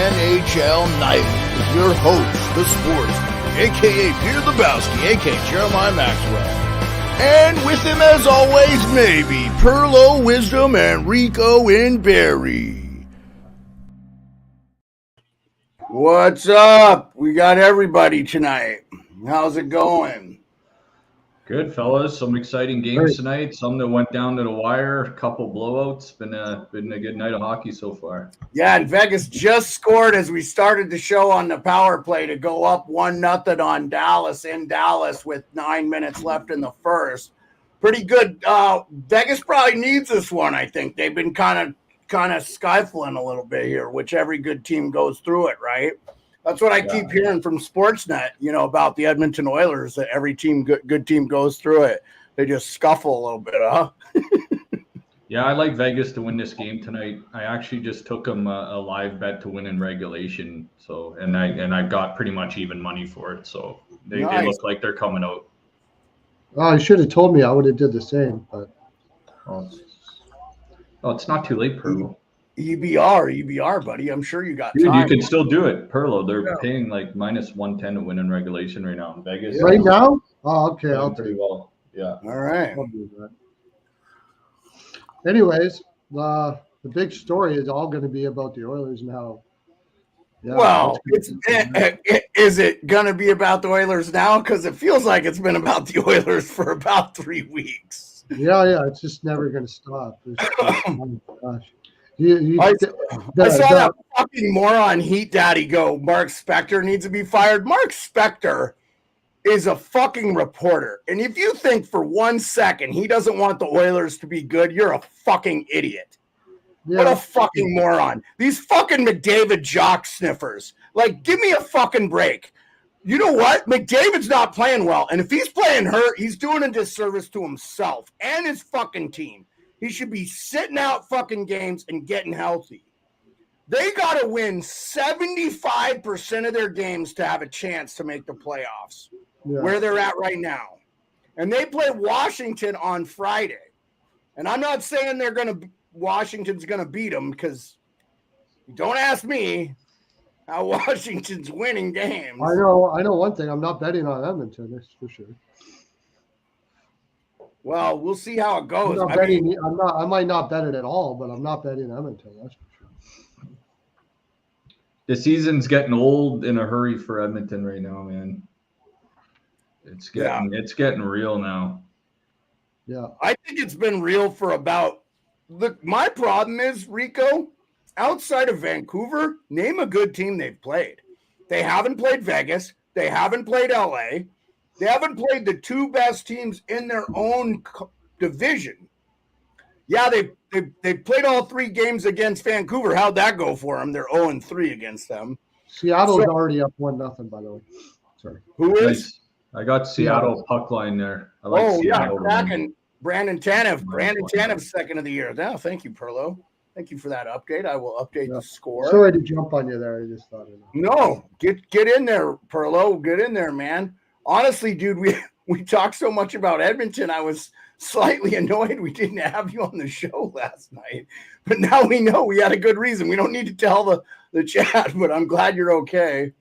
NHL Nightly with your host, the sportsman, a.k.a. Peter Lebowski, a.k.a. Jeremiah Maxwell. And with him, as always, maybe Pearlo, Wisdom, and Rico in Barrie. What's up? We got everybody tonight. How's it going? Good, fellas. Some exciting games tonight. Some that went down to the wire. A couple blowouts. Been a good night of hockey so far. Yeah, and Vegas just scored as we started the show on the power play to go up 1-0 on Dallas in Dallas with 9 minutes left in the first. Pretty good. Vegas probably needs this one. I think they've been kind of skyfling a little bit here, which every good team goes through it, right? That's what I keep hearing from Sportsnet, about the Edmonton Oilers, that every team, good team goes through it. They just scuffle a little bit, huh? Yeah, I like Vegas to win this game tonight. I actually just took them a live bet to win in regulation. So, and I got pretty much even money for it. So they look like they're coming out. Oh, you should have told me. I would have did the same. But it's not too late, Pearlo. EBR, buddy. I'm sure you got Dude, time. you can still do it, Pearlo. They're paying like minus 110 to win in regulation right now in Vegas. Right now? Oh, okay. I'll pretty well. Yeah. All right. I'll do that. Anyways, the big story is all going to be about the Oilers now. Yeah, well, is it going to be about the Oilers now? Because it feels like it's been about the Oilers for about 3 weeks. Yeah. It's just never going to stop. Oh my gosh. I saw that fucking moron Heat Daddy go, Mark Spector needs to be fired. Mark Spector is a fucking reporter. And if you think for 1 second he doesn't want the Oilers to be good, you're a fucking idiot. Yeah. What a fucking moron. These fucking McDavid jock sniffers. Like, give me a fucking break. You know what? McDavid's not playing well. And if he's playing hurt, he's doing a disservice to himself and his fucking team. He should be sitting out fucking games and getting healthy. They got to win 75% of their games to have a chance to make the playoffs, where they're at right now. And they play Washington on Friday. And I'm not saying Washington's going to beat them, because don't ask me how Washington's winning games. I know one thing. I'm not betting on Edmonton, that's for sure. Well, we'll see how it goes. I might not bet it at all, but I'm not betting Edmonton. That's for sure. The season's getting old in a hurry for Edmonton right now, man. It's getting real now. Yeah, I think it's been real for about. Look, my problem is, Rico, outside of Vancouver, name a good team they've played. They haven't played Vegas. They haven't played LA. They haven't played the two best teams in their own division. Yeah, they played all 3 games against Vancouver. How'd that go for them? They're 0-3 against them. Seattle's already up 1-0, by the way. Sorry. Who is? I got Seattle puck line there. I like Seattle. Cracking. Brandon Tanev. Brandon Tanev's second of the year. Now, thank you, Pearlo. Thank you for that update. I will update the score. Sorry to jump on you there. I just thought of it. No, get in there, Pearlo. Get in there, man. Honestly, dude, we talked so much about Edmonton. I was slightly annoyed we didn't have you on the show last night. But now we know we had a good reason. We don't need to tell the chat, but I'm glad you're okay.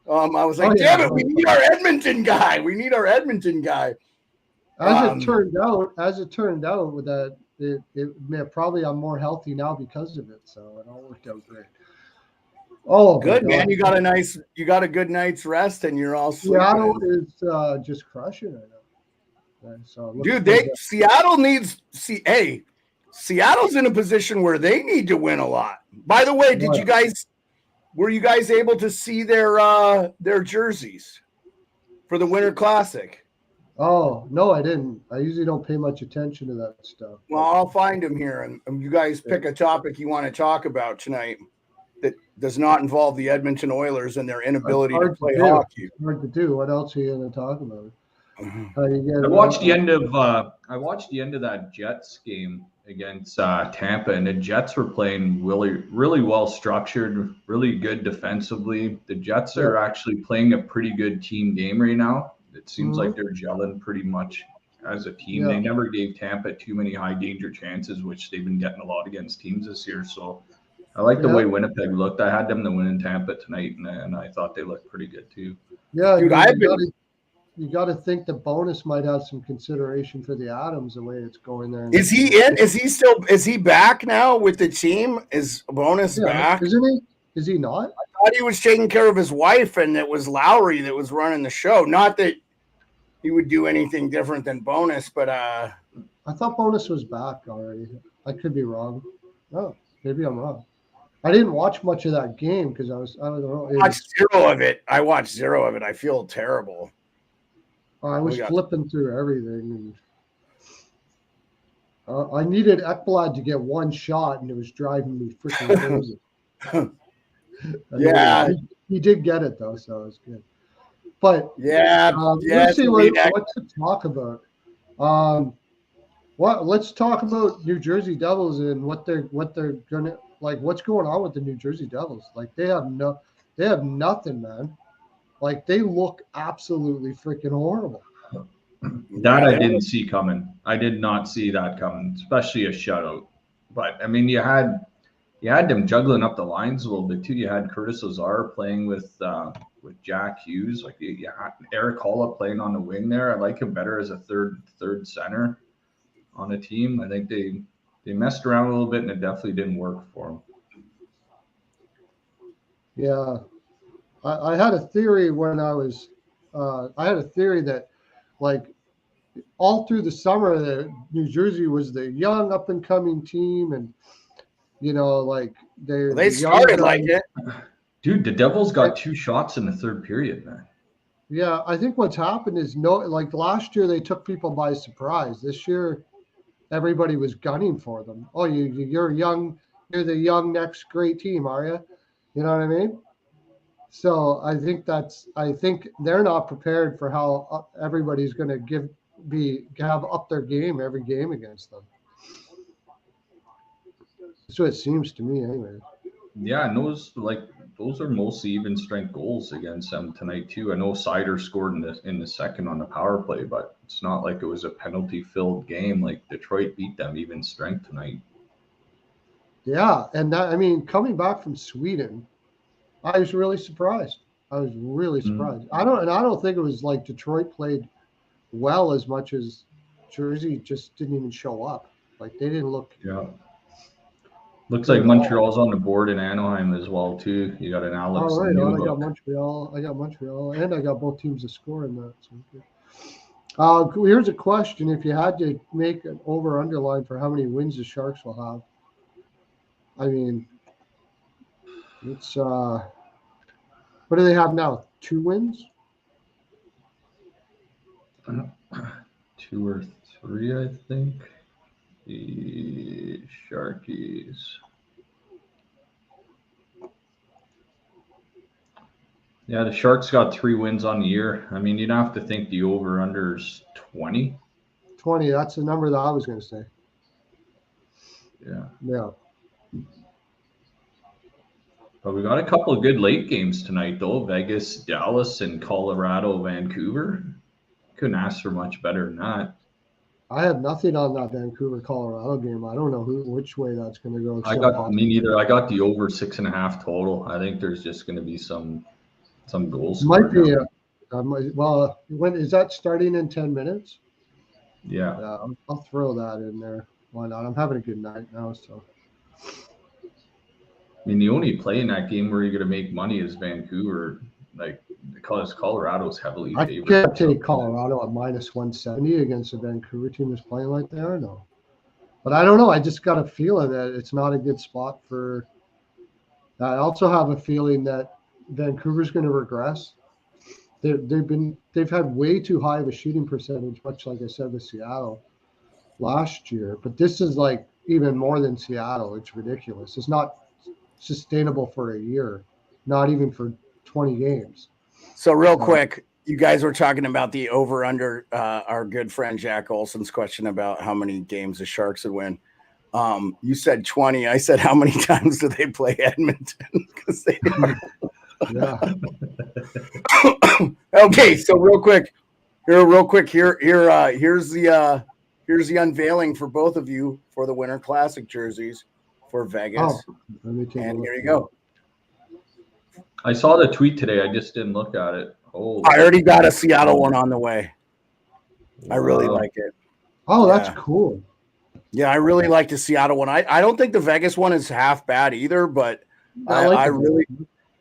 I was like, damn it, we need our Edmonton guy. As it turned out, with that, it probably I'm more healthy now because of it. So it all worked out great. Oh, good, man. You got a good night's rest, and you're all sleeping. Seattle is just crushing it. So dude, Seattle's in a position where they need to win a lot. By the way, were you guys able to see their jerseys for the Winter Classic? Oh, no, I didn't. I usually don't pay much attention to that stuff. Well, I'll find them here, and you guys pick a topic you want to talk about tonight that does not involve the Edmonton Oilers and their inability to play hockey. It's hard to do. What else are you going to talk about? I watched the end of that Jets game against Tampa, and the Jets were playing really, really well structured, really good defensively. The Jets are actually playing a pretty good team game right now. It seems like they're gelling pretty much as a team. They never gave Tampa too many high danger chances, which they've been getting a lot against teams this year. So I like the way Winnipeg looked. I had them to win in Tampa tonight, and I thought they looked pretty good too. Yeah, dude, you got to think the bonus might have some consideration for the Adams the way it's going there. Is he in? Is he back now with the team? Is Bonus back? Isn't he? Is he not? I thought he was taking care of his wife, and it was Lowry that was running the show. Not that he would do anything different than Bonus, but I thought Bonus was back already. I could be wrong. Oh, maybe I'm wrong. I didn't watch much of that game because I don't know. I watched zero of it. I feel terrible. I was flipping through everything. And I needed Ekblad to get one shot, and it was driving me freaking crazy. Yeah. He did get it, though, so it was good. But let's see what to talk about. Let's talk about New Jersey Devils and what they're gonna like. What's going on with the New Jersey Devils? Like they have nothing, man. Like they look absolutely freaking horrible. That I didn't see coming. I did not see that coming, especially a shutout. But I mean, you had them juggling up the lines a little bit too. You had Curtis Lazar playing with Jack Hughes. Like you had Eric Holla playing on the wing there. I like him better as a third center on a team. I think they messed around a little bit, and it definitely didn't work for them. Yeah, I had a theory when I was. I had a theory that, like, all through the summer, that New Jersey was the young up and coming team, and like they started like it. Dude, the Devils got 2 shots in the third period, man. Yeah, I think what's happened is like last year they took people by surprise. This year, everybody was gunning for them. Oh, you're young. You're the young next great team, are you? You know what I mean? So I think they're not prepared for how everybody's going to have up their game every game against them. That's what it seems to me, anyway. Yeah, and those are mostly even strength goals against them tonight too. I know Sider scored in the second on the power play, but it's not like it was a penalty filled game. Like Detroit beat them even strength tonight. Yeah, and coming back from Sweden, I was really surprised. I don't think it was like Detroit played well as much as Jersey just didn't even show up. Like they didn't look. Yeah. Looks like Montreal's on the board in Anaheim as well too. You got an Alex. All right, I got Montreal, and I got both teams to score in that. So here's a question: if you had to make an over/underline for how many wins the Sharks will have, I mean, it's what do they have now? 2 wins? 2 or 3, I think. The Sharkies. Yeah, the Sharks got 3 wins on the year. I mean, you'd have to think the over/under's 20. 20. That's the number that I was going to say. Yeah. Yeah. But we got a couple of good late games tonight, though. Vegas, Dallas, and Colorado, Vancouver. Couldn't ask for much better than that. I have nothing on that Vancouver Colorado game. I don't know which way that's going to go. Me neither. I got the over 6.5 total. I think there's just going to be some goals. Might be. When is that starting in 10 minutes? Yeah. I'll throw that in there. Why not? I'm having a good night now, so. I mean, the only play in that game where you're going to make money is Vancouver, because Colorado's heavily favored. I can't take Colorado at minus 170 against a Vancouver team that's playing like they are, no. But I don't know. I just got a feeling that it's not a good spot for. I also have a feeling that Vancouver's going to regress. They've had way too high of a shooting percentage, much like I said with Seattle last year. But this is like even more than Seattle. It's ridiculous. It's not sustainable for a year, not even for 20 games. So real quick, you guys were talking about the over under our good friend Jack Olson's question about how many games the Sharks would win. You said 20. I said, how many times do they play Edmonton? Yeah. Okay, so here's the unveiling for both of you for the Winter Classic jerseys for Vegas. Let me take a And look here you go. I saw the tweet today. I just didn't look at it. Oh, I already got a Seattle one on the way. I really wow. like it. Oh, Yeah. that's cool. Yeah, I really like the Seattle one. I don't think the Vegas one is half bad either, but I really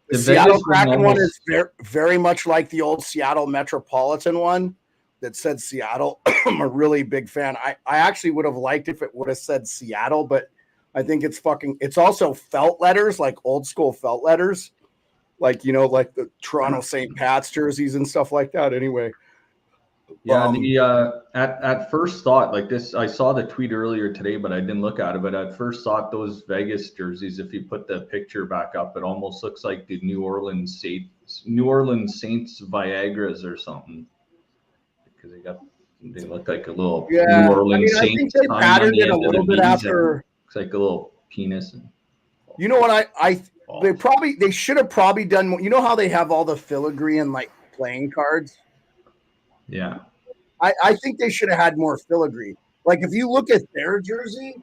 the Seattle Vegas Kraken one is almost- very, very much like the old Seattle Metropolitan one that said Seattle. I'm a really big fan. I actually would have liked if it would have said Seattle, but I think it's also felt letters, like old school felt letters, like, you know, like the Toronto St. Pat's jerseys and stuff like that. Anyway. Yeah, at first thought, like this, I saw the tweet earlier today, but I didn't look at it. But at first thought, those Vegas jerseys, if you put the picture back up, it almost looks like the New Orleans Saints Viagra's or something, because they look like a little New Orleans I think Saints they sign on patterned the it a end of little the bit V's, after. and looks like a little penis. And you know what they should have probably done more. You know how they have all the filigree and like playing cards? Yeah. I think they should have had more filigree. Like if you look at their jersey,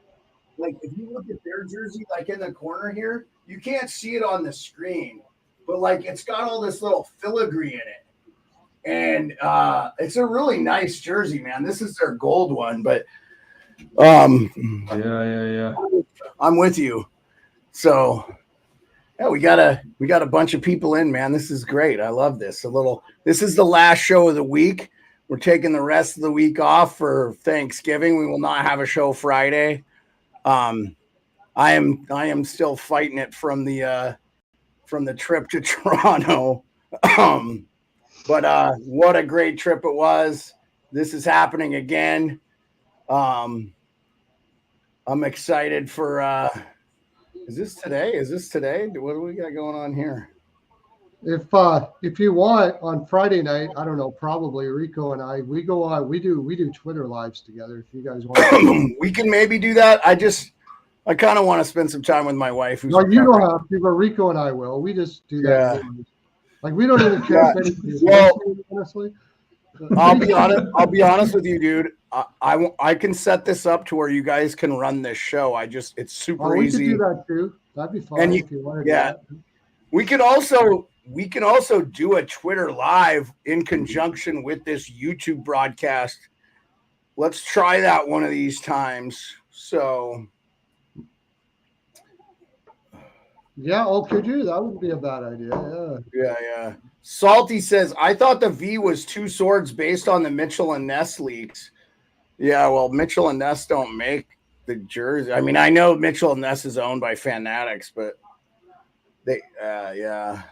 like in the corner here, you can't see it on the screen, but like it's got all this little filigree in it. And it's a really nice jersey, man. This is their gold one, but Yeah. I'm with you. So yeah, we got a bunch of people in, man. This is great. I love this. This is the last show of the week. We're taking the rest of the week off for Thanksgiving. We will not have a show Friday. I am still fighting it from the trip to Toronto. But what a great trip it was. This is happening again. I'm excited for Is this today? What do we got going on here? If you want on Friday night, I don't know, probably Rico and I, we go on, we do Twitter lives together. If you guys want, we can maybe do that. I kind of want to spend some time with my wife. No, you don't have to, but Rico and I will. We just do that. Yeah. Like we don't even care if anybody's listening, honestly. I'll be honest with you, dude. I can set this up to where you guys can run this show. It's super easy. We could do that too. That'd be fun if you wanted. Yeah. We can also do a Twitter live in conjunction with this YouTube broadcast. Let's try that one of these times. So yeah, could you? That wouldn't be a bad idea. Yeah. Salty says, I thought the V was two swords based on the Mitchell and Ness leaks. Yeah, well, Mitchell and Ness don't make the jersey. I mean, I know Mitchell and Ness is owned by Fanatics, but they, yeah.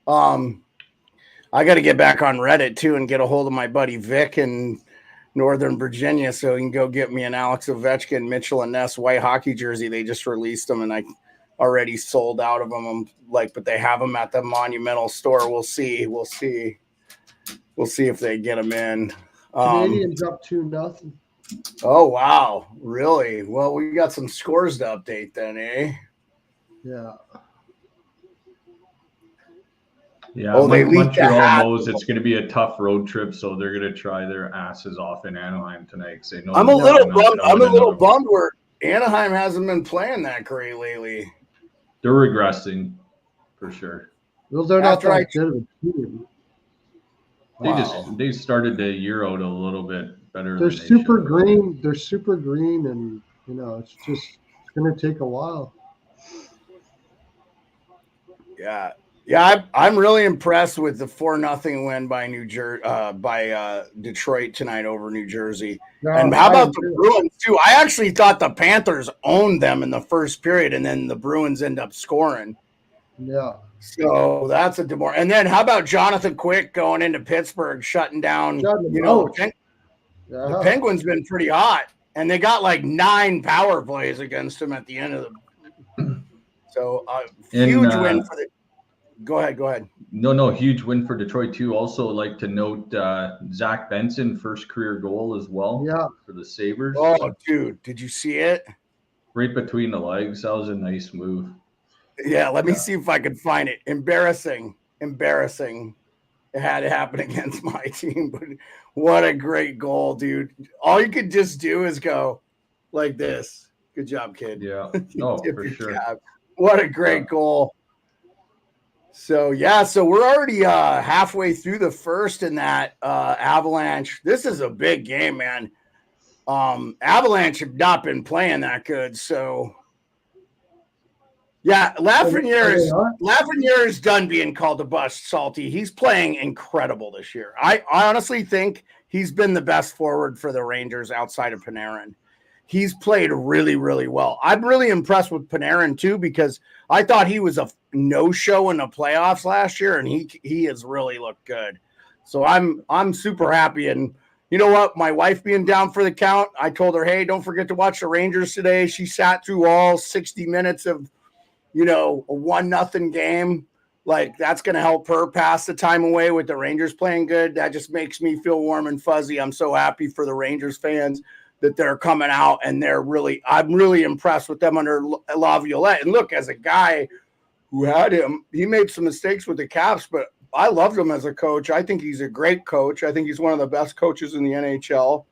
I got to get back on Reddit too and get a hold of my buddy Vic in Northern Virginia so he can go get me an Alex Ovechkin Mitchell and Ness white hockey jersey. They just released them and I already sold out of them. I'm like, but they have them at the Monumental store. We'll see if they get them in. Canadians up 2-0. Oh wow, really? Well, we got some scores to update then, eh? Yeah. Yeah, Montreal knows it's going to be a tough road trip, so they're going to try their asses off in Anaheim tonight. They know I'm a little bummed where Anaheim hasn't been playing that great lately. They're regressing, for sure. Well, they're not that good of a team. They started the year out a little bit better. They're super green. They're super green, and it's going to take a while. Yeah, I'm really impressed with the 4-0 win by Detroit tonight over New Jersey. Yeah, and how about the Bruins too? I actually thought the Panthers owned them in the first period, and then the Bruins end up scoring. Yeah. So that's a demore. And then how about Jonathan Quick going into Pittsburgh, shutting down? The Penguins been pretty hot, and they got like 9 power plays against them at the end of the. So huge win for the. Go ahead. No, huge win for Detroit too. Also, like to note Zach Benson, first career goal as well. Yeah, for the Sabres. Oh, dude, did you see it? Right between the legs. That was a nice move. Yeah, let me see if I can find it. Embarrassing. It had to happen against my team, but what a great goal, dude. All you could just do is go like this. Good job, kid. Yeah. No, for sure. Cap. What a great goal. So, yeah, so we're already halfway through the first in that Avalanche. This is a big game, man. Avalanche have not been playing that good. So, yeah, Lafreniere is done being called a bust, Salty. He's playing incredible this year. I honestly think he's been the best forward for the Rangers outside of Panarin. He's played really, really well. I'm really impressed with Panarin, too, because I thought he was a no-show in the playoffs last year, and he has really looked good. So I'm super happy. And you know what? My wife being down for the count, I told her, hey, don't forget to watch the Rangers today. She sat through all 60 minutes of, a 1-0 game. Like, that's going to help her pass the time away with the Rangers playing good. That just makes me feel warm and fuzzy. I'm so happy for the Rangers fans that they're coming out, and I'm really impressed with them under Laviolette. And look, as a guy who had him, he made some mistakes with the Caps, but I loved him as a coach. I think he's a great coach. I think he's one of the best coaches in the NHL.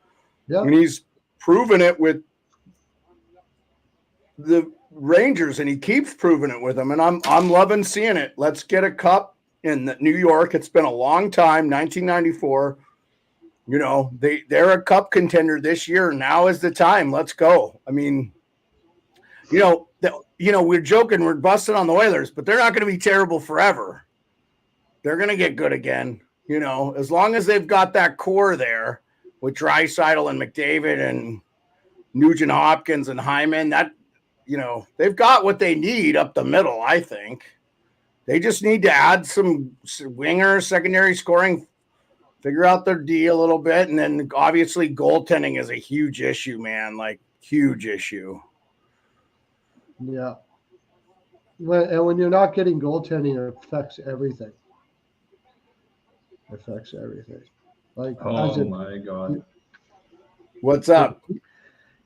Yeah. And he's proven it with the Rangers, and he keeps proving it with them. And I'm loving seeing it. Let's get a cup in New York. It's been a long time, 1994. They're a cup contender this year. Now is the time. Let's go. I mean, we're joking, we're busting on the Oilers, but they're not going to be terrible forever. They're going to get good again. As long as they've got that core there with Draisaitl and McDavid and Nugent Hopkins and Hyman, that, they've got what they need up the middle, I think. They just need to add some wingers, secondary scoring, figure out their D a little bit. And then obviously goaltending is a huge issue, man. Like, huge issue. Yeah. When you're not getting goaltending, it affects everything. Like, oh my God. What's up?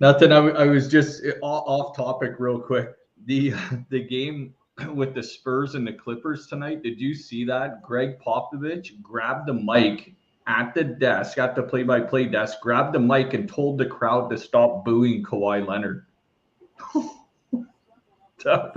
Nothing. I was just off topic real quick. The game with the Spurs and the Clippers tonight. Did you see that? Greg Popovich grabbed the mic at the desk, at the play-by-play desk, grabbed the mic and told the crowd to stop booing Kawhi Leonard. Are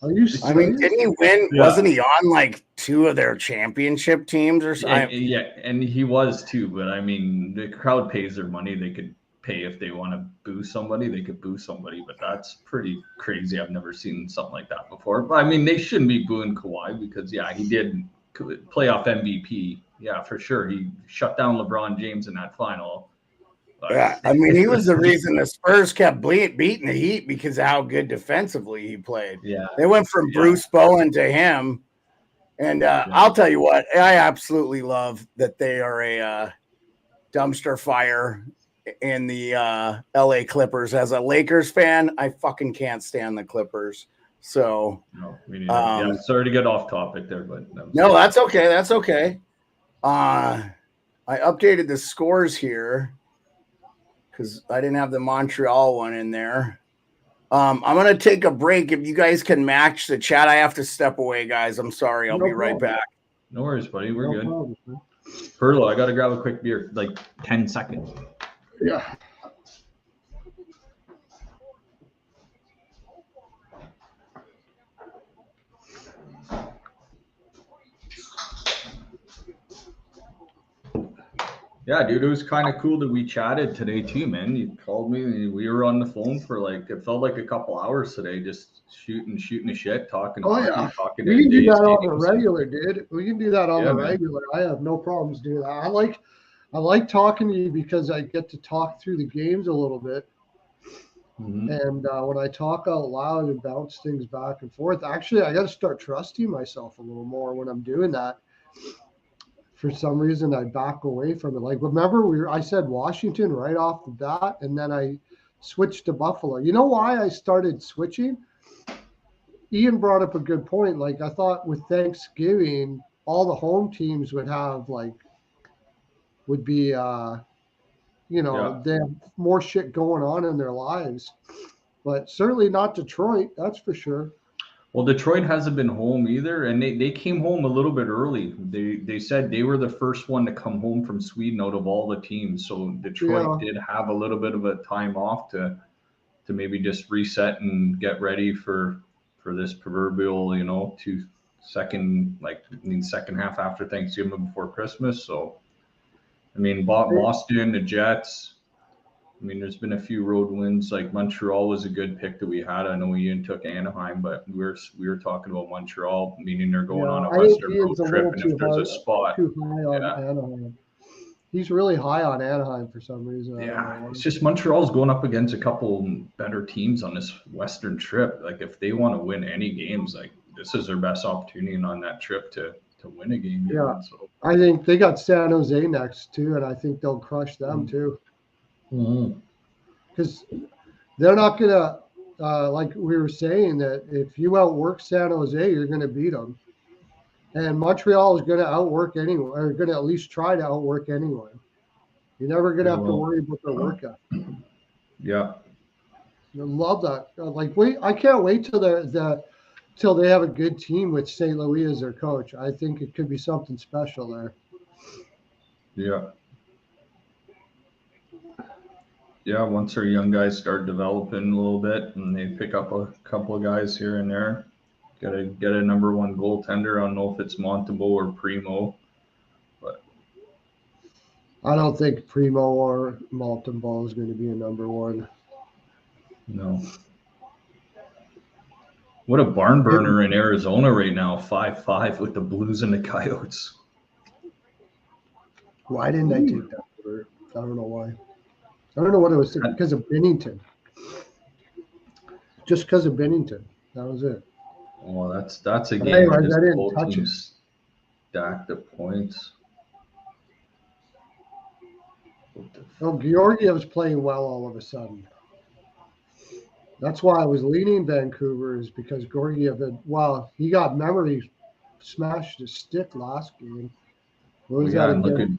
you serious? I mean, didn't he win? Yeah. Wasn't he on like 2 of their championship teams or something? Yeah, and he was too. But I mean, the crowd pays their money. They could pay if they want to boo somebody. They could boo somebody, but that's pretty crazy. I've never seen something like that before. But I mean, they shouldn't be booing Kawhi because he did playoff MVP. Yeah, for sure. He shut down LeBron James in that final. Yeah, I mean, he was the reason the Spurs kept beating the Heat because of how good defensively he played. Yeah, they went from Bruce Bowen to him, and I'll tell you what, I absolutely love that they are a dumpster fire in the LA Clippers. As a Lakers fan, I fucking can't stand the Clippers. So, no, we need sorry to get off topic there, but no, that's okay. That's okay. I updated the scores here because I didn't have the Montreal one in there. I'm going to take a break. If you guys can match the chat, I have to step away, guys. I'm sorry. I'll be right back. No worries, buddy. We're good. Problem, Pearlo, I got to grab a quick beer, like 10 seconds. Yeah. Yeah, dude, it was kind of cool that we chatted today too, man. You called me and we were on the phone for it felt like a couple hours today, just shooting the shit, talking. Oh, yeah. We can do that on the regular, dude. We can do that on the regular. I have no problems doing that. I like talking to you because I get to talk through the games a little bit. Mm-hmm. And when I talk out loud and bounce things back and forth, actually, I got to start trusting myself a little more when I'm doing that. For some reason, I back away from it. Like, remember, I said Washington right off the bat, and then I switched to Buffalo. You know why I started switching? Ian brought up a good point. Like, I thought with Thanksgiving, all the home teams would be, they have more shit going on in their lives. But certainly not Detroit, that's for sure. Well, Detroit hasn't been home either, and they came home a little bit early. They said they were the first one to come home from Sweden out of all the teams. So Detroit did have a little bit of a time off to maybe just reset and get ready for this proverbial, second half after Thanksgiving before Christmas. So, I mean, Boston, the Jets. I mean, there's been a few road wins. Like Montreal was a good pick that we had. I know Ian took Anaheim, but we were talking about Montreal, meaning they're going on a Western road trip, and if there's a spot, too high on Anaheim. He's really high on Anaheim for some reason. Yeah, it's just Montreal's going up against a couple better teams on this Western trip. Like if they want to win any games, like this is their best opportunity on that trip to win a game. Yeah, so. I think they got San Jose next too, and I think they'll crush them too. Because they're not gonna, like we were saying, that if you outwork San Jose, you're gonna beat them. And Montreal is going to outwork anyone, or going to at least try to outwork anyone. You're never going to have to worry about their work ethic. Yeah. I love that. I can't wait till they have a good team with St. Louis as their coach. I think it could be something special there. Yeah. Yeah, once our young guys start developing a little bit and they pick up a couple of guys here and there, gotta get a number one goaltender. I don't know if it's Montembeault or Primo, but I don't think Primo or Montembeault is going to be a number one. No. What a barn burner in Arizona right now, 5-5 with the Blues and the Coyotes. Why didn't I take that for? I don't know why. I don't know what it was, because of Binnington. Just because of Binnington. That was it. Well, that's a game where just I didn't both touch teams stacked the points. Oh, Georgiev's playing well all of a sudden. That's why I was leaning Vancouver, is because Georgiev he got memory smashed his stick last game. What was that again?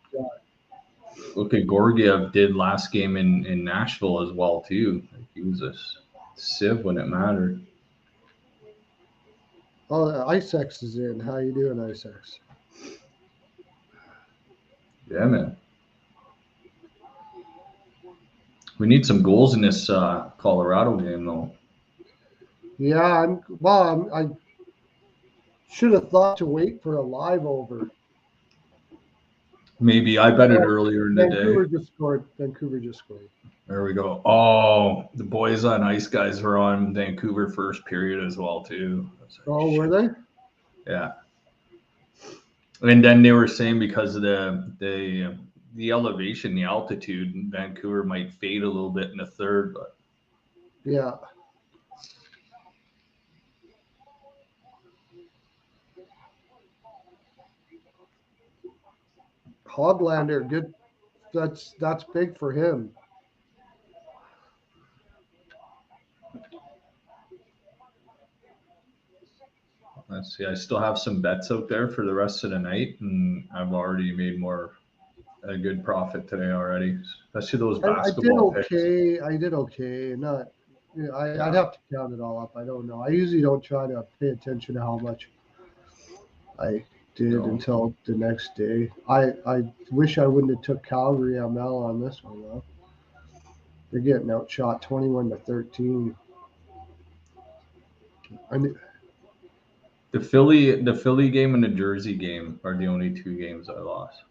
Look at Georgiev did last game in Nashville as well too. Like he was a sieve when it mattered. Oh, Icex is in. How you doing, Icex? Yeah, man. We need some goals in this Colorado game, though. Yeah, I should have thought to wait for a live over. Maybe I bet it earlier in the day. Vancouver just scored. There we go. Oh, the boys on Ice Guys were on Vancouver first period as well too. Were they? Yeah. And then they were saying because of the elevation, the altitude, Vancouver might fade a little bit in the third, but yeah. Hoglander, good. That's big for him. Let's see. I still have some bets out there for the rest of the night, and I've already made a good profit today already, especially those basketball picks. I did okay. I'd have to count it all up. I don't know. I usually don't try to pay attention to how much I did until the next day. I wish I wouldn't have took Calgary ML on this one though. They're getting outshot 21-13. The Philly game and the Jersey game are the only two games I lost.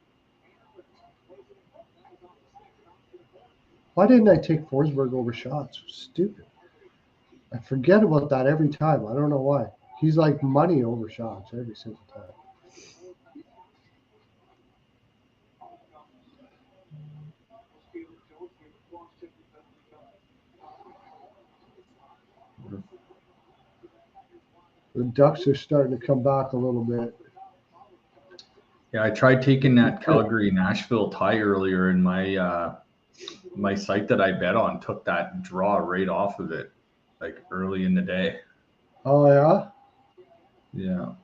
Why didn't I take Forsberg over shots? Stupid. I forget about that every time. I don't know why. He's like money over shots every single time. The Ducks are starting to come back a little bit. Yeah, I tried taking that Calgary-Nashville tie earlier, and my site that I bet on took that draw right off of it, like early in the day. Oh, yeah? Yeah.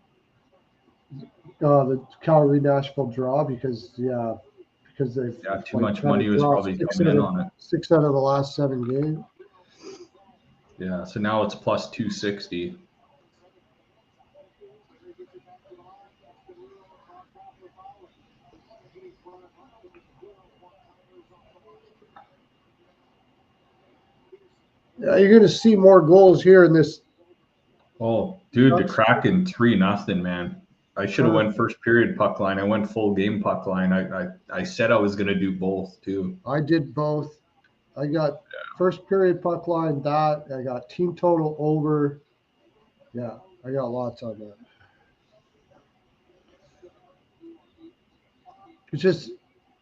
The Calgary-Nashville draw because they've too much money was probably coming in on it. 6 out of the last 7 games. Yeah, so now it's plus 260. You're going to see more goals here in this. Oh, dude, the Kraken 3-0, man. I should have went first period puck line. I went full game puck line. I said I was going to do both too. I did both. I got first period puck line, that. I got team total over. Yeah, I got lots on that. It's just,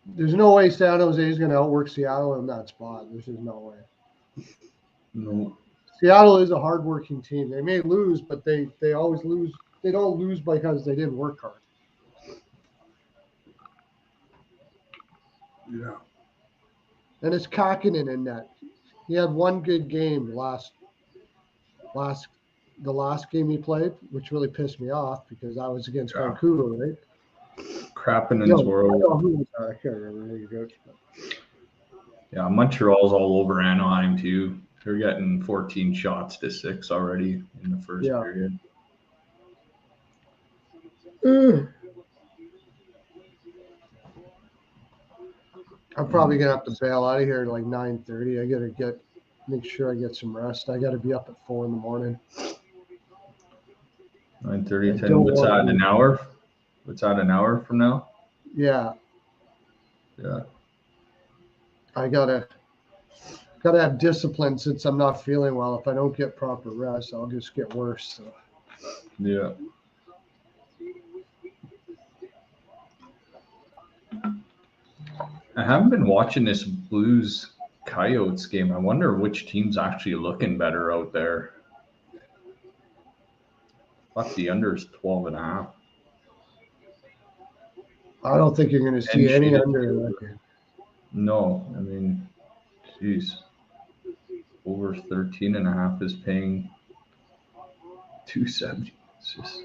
there's no way San Jose is going to outwork Seattle in that spot. There's just no way. No. Seattle is a hardworking team. They may lose, but they always lose. They don't lose because they didn't work hard. Yeah. And it's Kakinen in net. He had one good game the last game he played, which really pissed me off because I was against Vancouver, right? Kraken's world. I can't remember who you coach. Yeah, Montreal's all over Anaheim too. They're getting 14 shots to 6 already in the first period. I'm probably gonna have to bail out of here at like 9:30. I gotta make sure I get some rest. I gotta be up at 4 in the morning. 9:30, 10. What's that, an hour? What's that, an hour from now? Yeah. Yeah. I gotta have discipline since I'm not feeling well. If I don't get proper rest, I'll just get worse. So. Yeah. I haven't been watching this Blues Coyotes game. I wonder which team's actually looking better out there. But the under is 12.5. I don't think you're going to see any under. No, I mean, geez. Over 13.5 is paying 270. It's just...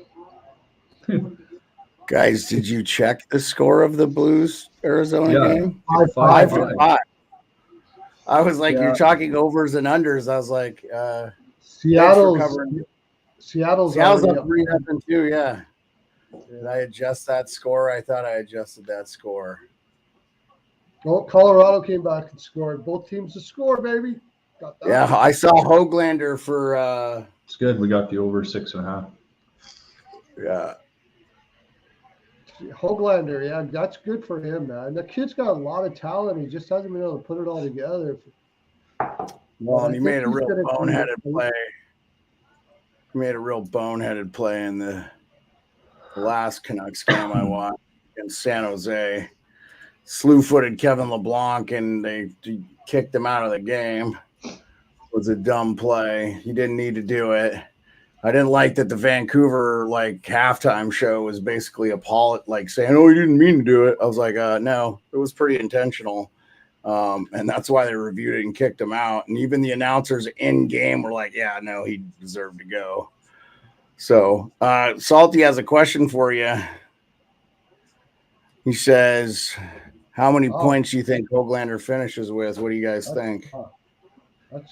Guys, did you check the score of the Blues Arizona game? 5-5. I was like, you're talking overs and unders. I was like, Seattle's up 3-0 too. Yeah. Did I adjust that score? I thought I adjusted that score. Well, Colorado came back and scored. Both teams to score, baby. Got that. Yeah, I saw Höglander for. It's good. We got the over 6.5. Yeah. Höglander, yeah, that's good for him, man. The kid's got a lot of talent. He just hasn't been able to put it all together. Well, and he made a real boneheaded play. He made a real boneheaded play in the last Canucks game I watched in San Jose. Slew-footed Kevin LeBlanc, and they kicked him out of the game. It was a dumb play. He didn't need to do it. I didn't like that the Vancouver halftime show was basically saying, "Oh, he didn't mean to do it." I was like, "No, it was pretty intentional," and that's why they reviewed it and kicked him out. And even the announcers in game were like, "Yeah, no, he deserved to go." So, Salty has a question for you. He says, "How many points do you think Höglander finishes with? What do you guys think?"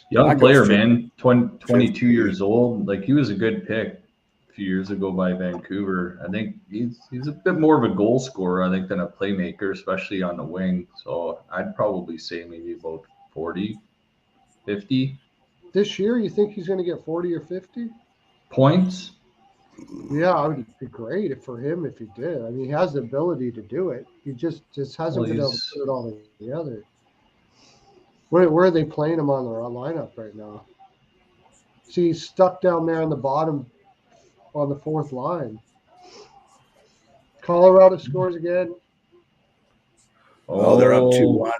Young player, man, 22 years old. He was a good pick a few years ago by Vancouver. I think he's a bit more of a goal scorer, I think, than a playmaker, especially on the wing. So I'd probably say maybe about 40, 50. This year, you think he's going to get 40 or 50 points? Yeah, it would be great for him if he did. I mean, he has the ability to do it. He just hasn't been able to put it all together. Where are they playing him on the lineup right now? See, he's stuck down there on the bottom on the fourth line. Colorado scores again. Oh, they're up 2-1.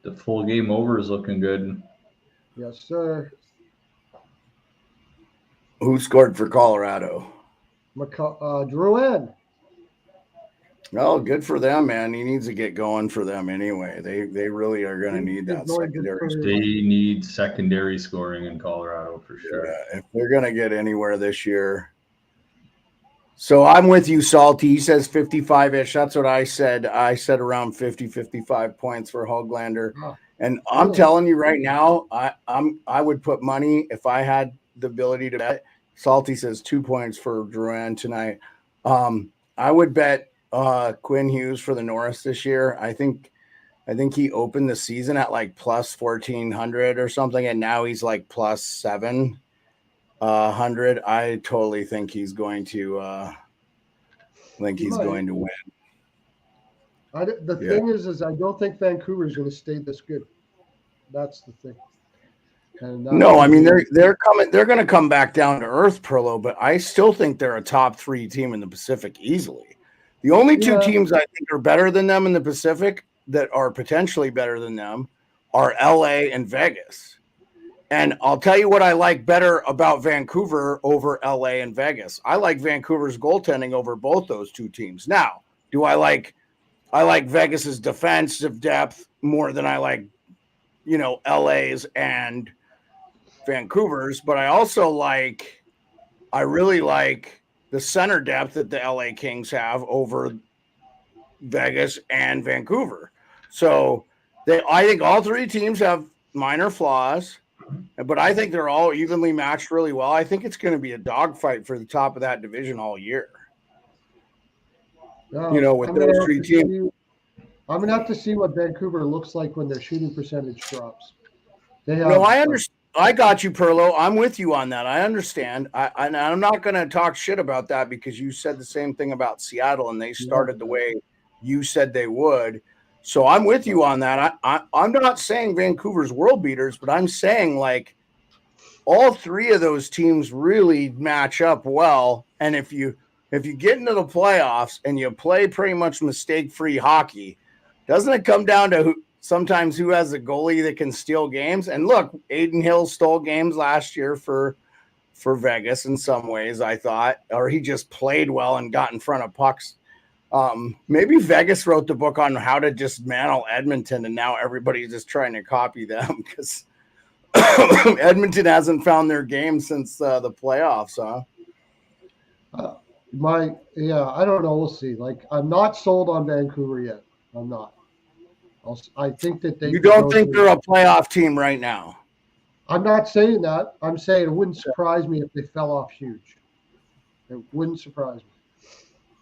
The full game over is looking good. Yes, sir. Who scored for Colorado? Drouin. Oh, good for them, man. He needs to get going for them anyway. They really are going to need that secondary. They need secondary scoring in Colorado for sure. Yeah, if they're going to get anywhere this year. So I'm with you, Salty. He says 55-ish. That's what I said. I said around 50, 55 points for Höglander. Oh, and I'm telling you right now, I would put money if I had the ability to bet. Salty says 2 points for Drouin tonight. I would bet Quinn Hughes for the Norris this year. I think I think he opened the season at like plus 1,400 or something, and now he's like plus 700. I totally think he's going to. Going to win. The thing is I don't think Vancouver is going to stay this good. That's the thing. No, I mean they're coming. They're going to come back down to earth, Pearlo. But I still think they're a top 3 team in the Pacific easily. The only 2 teams I think are better than them in the Pacific that are potentially better than them are LA and Vegas. And I'll tell you what I like better about Vancouver over LA and Vegas. I like Vancouver's goaltending over both those 2 teams. Now, do I like Vegas's defensive depth more than I like, LA's and Vancouver's, but I really like the center depth that the LA Kings have over Vegas and Vancouver. So I think all 3 teams have minor flaws, but I think they're all evenly matched really well. I think it's going to be a dogfight for the top of that division all year. With those 3 teams. I'm going to have to see what Vancouver looks like when their shooting percentage drops. I understand. I got you, Pearlo. I'm with you on that. I understand. I'm not going to talk shit about that because you said the same thing about Seattle and they started the way you said they would. So I'm with you on that. I'm not saying Vancouver's world beaters, but I'm saying like all 3 of those teams really match up well. And if you get into the playoffs and you play pretty much mistake-free hockey, doesn't it come down to sometimes who has a goalie that can steal games? And look, Aiden Hill stole games last year for Vegas in some ways, I thought, or he just played well and got in front of pucks. Maybe Vegas wrote the book on how to dismantle Edmonton, and now everybody's just trying to copy them because Edmonton hasn't found their game since the playoffs, huh? I don't know. We'll see. Like, I'm not sold on Vancouver yet. I'm not. I think that they. You don't think they're a playoff team right now? I'm not saying that. I'm saying it wouldn't surprise me if they fell off huge. It wouldn't surprise me.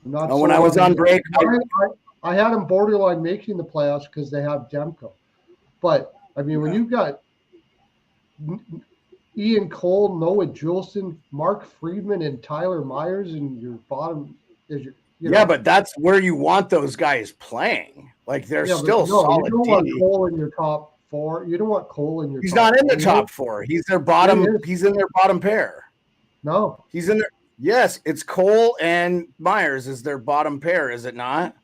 I'm not. When I was on break, I had them borderline making the playoffs because they have Demko. But I mean, when you've got Ian Cole, Noah Juleson, Mark Friedman, and Tyler Myers, and your bottom is your. But that's where you want those guys playing. Like they're still solid. You don't want Cole in your top 4. You don't want Cole in your. He's not in the top 4. He's their bottom. He's in their bottom pair. No, he's in there. Yes, it's Cole and Myers is their bottom pair, is it not?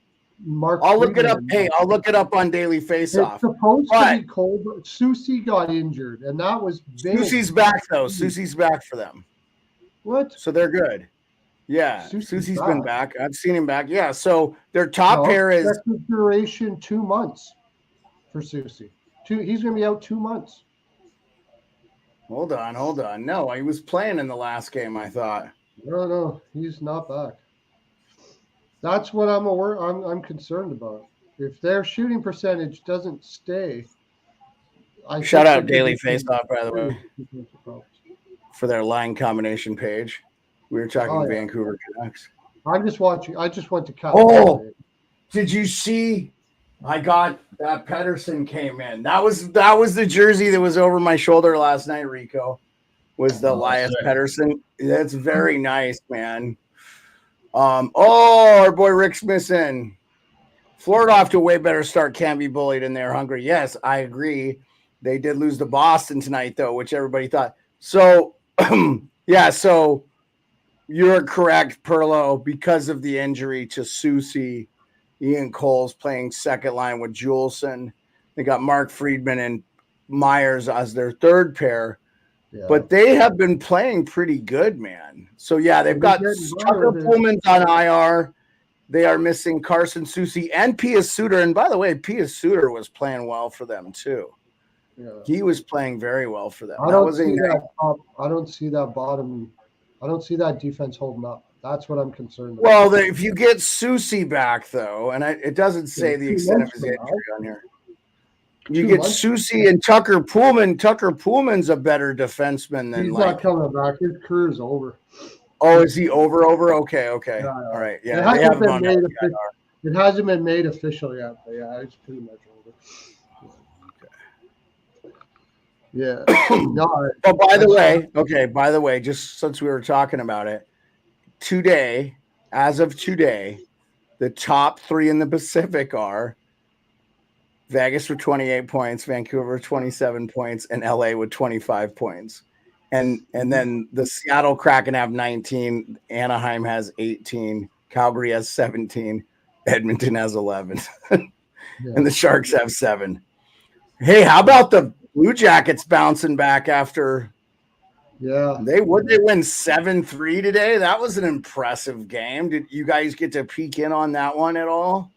I'll look it up. Hey, I'll look it up on Daily Faceoff. It's supposed to be Cole, but Susie got injured, and that was big. Susie's back though. Susie's back for them. What? So they're good. Yeah, Susie's been back. I've seen him back. Yeah, so their top pair is duration 2 months for Susie. He's going to be out 2 months. Hold on. No, he was playing in the last game, I thought. No, he's not back. That's what I'm concerned about. If their shooting percentage doesn't stay, shout out Daily Faceoff, by the way, for their line combination page. We were talking Vancouver Canucks. I'm just watching. I just went to California. Did you see? I got that Pedersen came in. That was the jersey that was over my shoulder last night, Rico. Was the Elias Pedersen. That's very nice, man. Our boy Rick's missing. Florida off to a way better start. Can't be bullied and they're hungry. Yes, I agree. They did lose to Boston tonight, though, which everybody thought. So, so you're correct, Pearlo, because of the injury to Susie. Ian Cole's playing second line with Juleson. They got Mark Friedman and Myers as their third pair. Yeah. But they have been playing pretty good, man. So, they've got Tucker Pullman's on IR. They are missing Carson Soucy and Pius Suter. And by the way, Pius Suter was playing well for them, too. Yeah. He was playing very well for them. I don't see that bottom. I don't see that defense holding up. That's what I'm concerned about. Well, if you get Soucy back, though, and it doesn't say the extent of his injury on here. You get Soucy and Tucker Pullman. Tucker Pullman's a better defenseman than he's not coming back. His career's over. Oh, is he over? Okay. Yeah. All right. Yeah. It hasn't been made official yet, but it's pretty much over. Yeah. No. But by the way, just since we were talking about it, as of today, the top 3 in the Pacific are Vegas with 28 points, Vancouver 27 points, and LA with 25 points. And then the Seattle Kraken have 19, Anaheim has 18, Calgary has 17, Edmonton has 11, and the Sharks have 7. Hey, how about the Blue Jackets bouncing back after? Yeah, they win 7-3 today. That was an impressive game. Did you guys get to peek in on that one at all?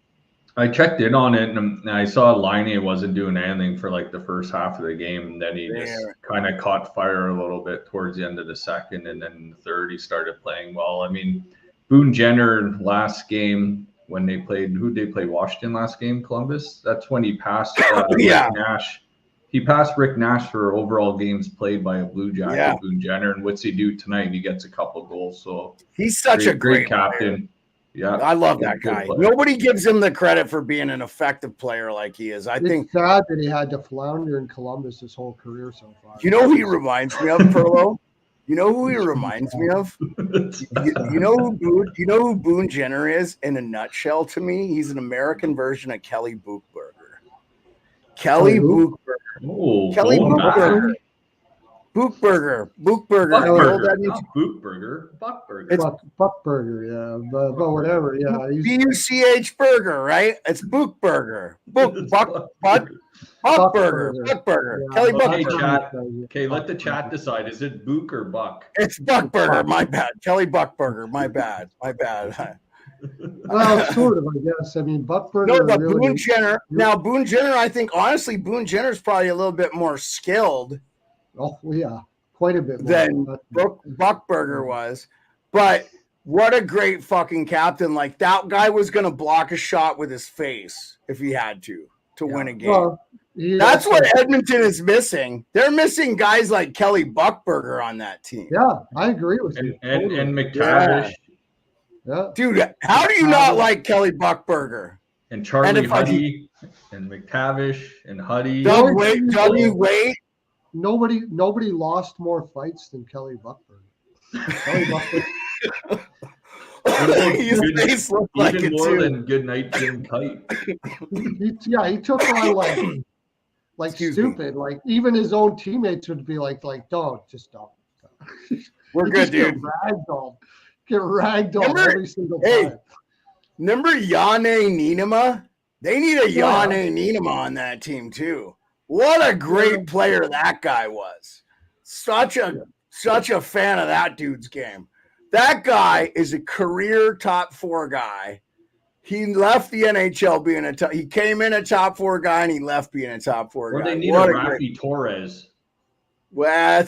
I checked in on it, and I saw Laine wasn't doing anything for like the first half of the game, and then he just kind of caught fire a little bit towards the end of the second, and then in the third he started playing well. I mean, Boone Jenner last game when they played, who did they play? Washington last game, Columbus. That's when he passed Rick Nash. He passed Rick Nash for overall games played by a Blue Jacket, Boone Jenner. And what's he do tonight? He gets a couple goals. So he's such a great captain. Player. Yeah, I love that guy. Nobody gives him the credit for being an effective player like he is. I think it's sad that he had to flounder in Columbus his whole career so far. You know who he reminds me of, Pearlo? You know who he reminds me of? You know who Boone Jenner is in a nutshell to me? He's an American version of Kelly Buchberger. Kelly Buchberger. Oh, Kelly Buchberger. Buchberger. Buchberger, yeah. But whatever, yeah. B-U-C-H burger, right? It's Buchberger. Buchberger. Yeah, Kelly Buchberger. Okay, let the chat decide. Is it Buch or Buck? It's Buchberger. My bad. Kelly Buchberger. My bad. Well, sort of, I guess. I mean, Buchberger. No, but really Boone Jenner. Now, Boone Jenner, I think, honestly, Boone Jenner is probably a little bit more skilled. Oh, yeah. Quite a bit more than Buchberger was. But what a great fucking captain. Like, that guy was going to block a shot with his face if he had to win a game. Well, that's what Edmonton is missing. They're missing guys like Kelly Buchberger on that team. Yeah, I agree with you. And McTavish. Yeah. Dude, how do you not like Kelly Buchberger? And Charlie Huddy and McTavish and Huddy. Dougie Wade. Nobody lost more fights than Kelly Buchberger. Kelly Buchberger. His face looked like it more too. Than Goodnight Jim Kite. He took on like stupid. Like even his own teammates would be like, don't. We're good, dude. Get ragdolled every single time. Remember Janne Niinema? They need a Janne Niinema on that team too. What a great player that guy was. Such a fan of that dude's game. That guy is a career top 4 guy. He left the NHL being he came in a top 4 guy and he left being a top 4 guy. Or they need a Rafi Torres. Well,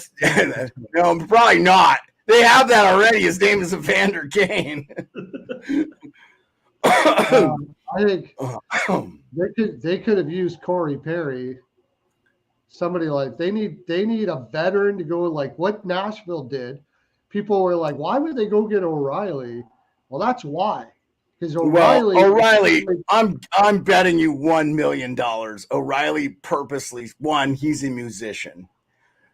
no, probably not. They have that already. His name is Evander Kane. I think they could have used Corey Perry. Somebody like they need a veteran to go like what Nashville did. People were like, why would they go get O'Reilly? Well, that's why. Because O'Reilly, I'm betting you $1 million. O'Reilly purposely, one, he's a musician.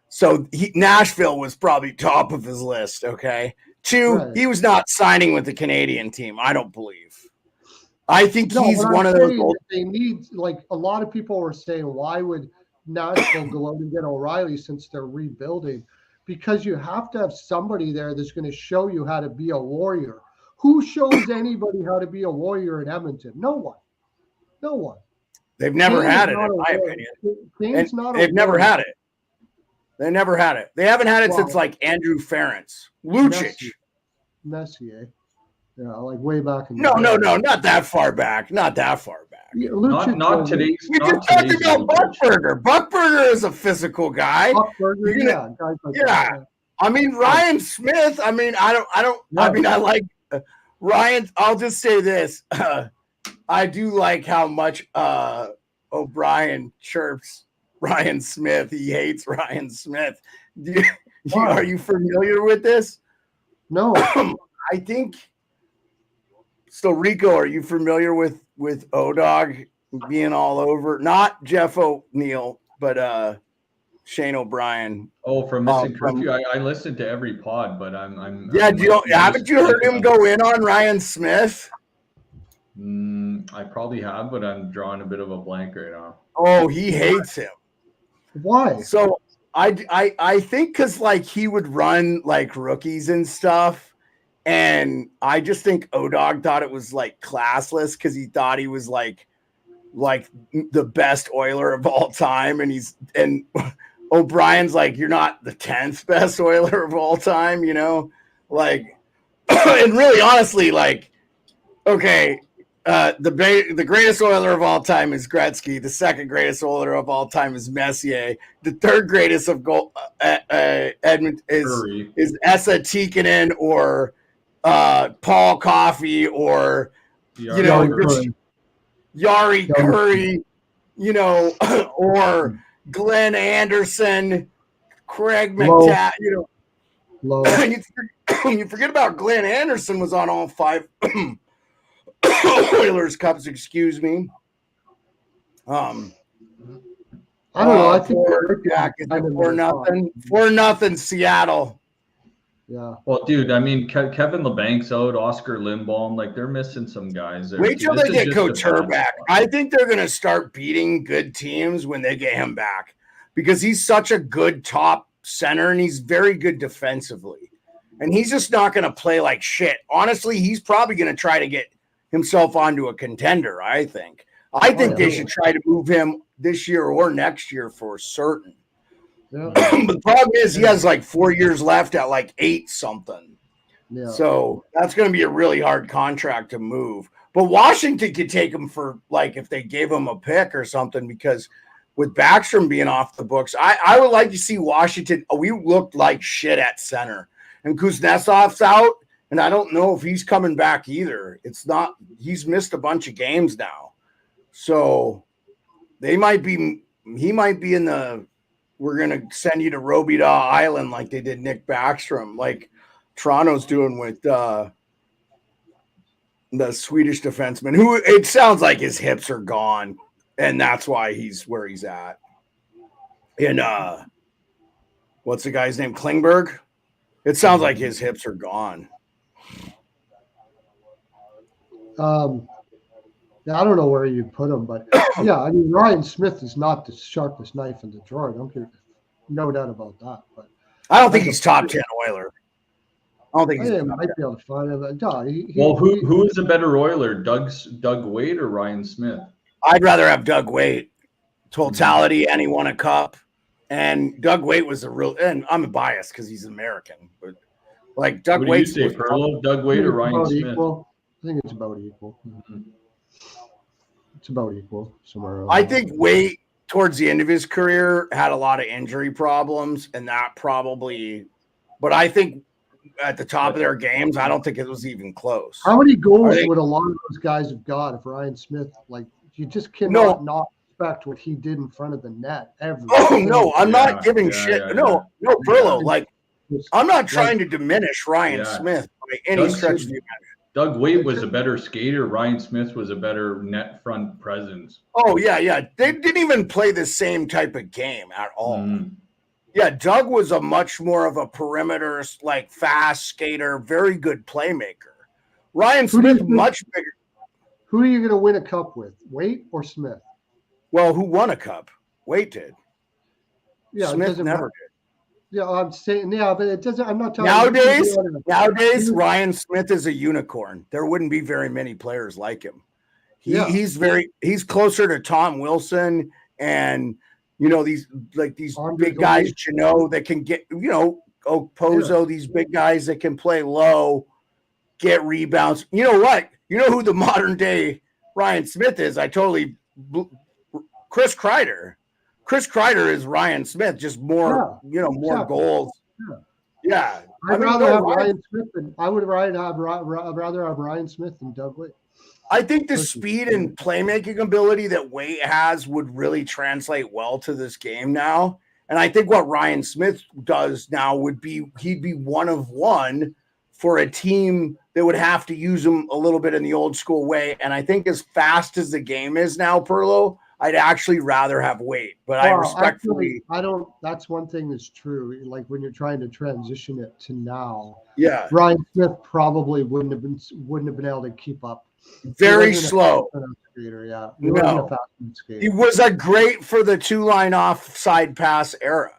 So Nashville was probably top of his list, okay? 2, he was not signing with the Canadian team, I don't believe. I think he's one of those. They need, like a lot of people were saying, why would Nashville go out and get O'Reilly since they're rebuilding? Because you have to have somebody there that's going to show you how to be a warrior. Who shows anybody how to be a warrior in Edmonton? No one. They've never had it, in my opinion. They've never had it. They never had it. They haven't had it since like Andrew Ference. Lucic. Messier. Yeah, like way back in the day. Not that far back. Yeah, not today's. We just talked about Buchberger. Buchberger is a physical guy. Guys like that. I mean, Ryan Smith. I mean, I like Ryan. I'll just say this. I do like how much O'Brien chirps Ryan Smith. He hates Ryan Smith. Are you familiar with this? No. I think. So Rico, are you familiar with O-Dog being all over. Not Jeff O'Neill, but Shane O'Brien. Oh, from Missing Curfew. I listened to every pod, but I'm yeah. Haven't you heard him go in on Ryan Smith? I probably have, but I'm drawing a bit of a blank right now. Oh, he hates him. Why? So I think because like he would run like rookies and stuff. And I just think O-Dog thought it was like classless because he thought he was like the best Oiler of all time. And O'Brien's like, you're not the 10th best Oiler of all time, you know? Like, and really honestly, like, okay, the greatest Oiler of all time is Gretzky. The second greatest Oiler of all time is Messier. The third greatest of Edmund is Esa Tikkanen or Paul Coffey or Yari Curry, or Glenn Anderson, Craig McTavish. You forget about Glenn Anderson was on all 5 Oilers Cups. Excuse me. I don't know. I think 4-0 Seattle. Yeah. Well, dude, I mean, Kevin LeBank's out, Oscar Lindblom, like they're missing some guys there. Wait till they get Couture back. I think they're going to start beating good teams when they get him back because he's such a good top center and he's very good defensively. And he's just not going to play like shit. Honestly, he's probably going to try to get himself onto a contender, I think. I think they should try to move him this year or next year for certain. Yeah. But the problem is he has like 4 years left at like 8 something. Yeah. So that's going to be a really hard contract to move. But Washington could take him for like if they gave him a pick or something because with Backstrom being off the books, I would like to see Washington. We looked like shit at center. And Kuznetsov's out, and I don't know if he's coming back either. He's missed a bunch of games now. So he might be in the we're going to send you to Robidaw Island like they did Nick Backstrom, like Toronto's doing with the Swedish defenseman, who it sounds like his hips are gone, and that's why he's where he's at. And what's the guy's name? Klingberg? It sounds like his hips are gone. I don't know where you put him, but yeah, I mean Ryan Smith is not the sharpest knife in the drawer. No doubt about that. But I don't think he's top 10 Oiler. I don't think he's might be able to find him. Who is a better Oiler, Doug Weight or Ryan Smith? I'd rather have Doug Weight. Totality, and he won a cup. And Doug Weight was and I'm biased because he's American, but like Doug Weight. What do you say, Pearlo? Doug Weight or Ryan Smith? Equal. I think it's about equal. Mm-hmm. It's about equal somewhere around. I think Weight towards the end of his career had a lot of injury problems, and that probably. But I think at the top of their games, I don't think it was even close. How many goals would a lot of those guys have got if Ryan Smith? Like you just cannot not respect what he did in front of the net. No, I'm not giving shit. Yeah. No, Pearlo. Like I'm not trying to diminish Ryan Smith by any stretch of the imagination. Doug Weight was a better skater. Ryan Smith was a better net front presence. Oh, yeah. They didn't even play the same type of game at all. Mm. Yeah, Doug was a much more of a perimeter, like fast skater, very good playmaker. Ryan Smith, much bigger. Who are you going to win a cup with, Weight or Smith? Well, who won a cup? Weight did. Yeah, Smith never did. Yeah, I'm saying, but it doesn't. I'm not talking. Nowadays, Ryan Smith is a unicorn. There wouldn't be very many players like him. He's closer to Tom Wilson and these big guys, that can get Pozo, these big guys that can play low, get rebounds. You know what? You know who the modern day Ryan Smith is? Chris Kreider. Chris Kreider is Ryan Smith, just more, more goals. Yeah. I'd rather have Ryan Smith than Doug Weight. I think the speed and playmaking ability that Weight has would really translate well to this game now. And I think what Ryan Smith does now would be he'd be one of one for a team they would have to use them a little bit in the old school way. And I think as fast as the game is now, Pearlo, I'd actually rather have weight. But I respectfully, I don't. That's one thing that's true. Like when you're trying to transition it to now, yeah, Brian Smith probably wouldn't have been able to keep up. Very slow. Skater, yeah. No, he was a great for the 2-line offside pass era.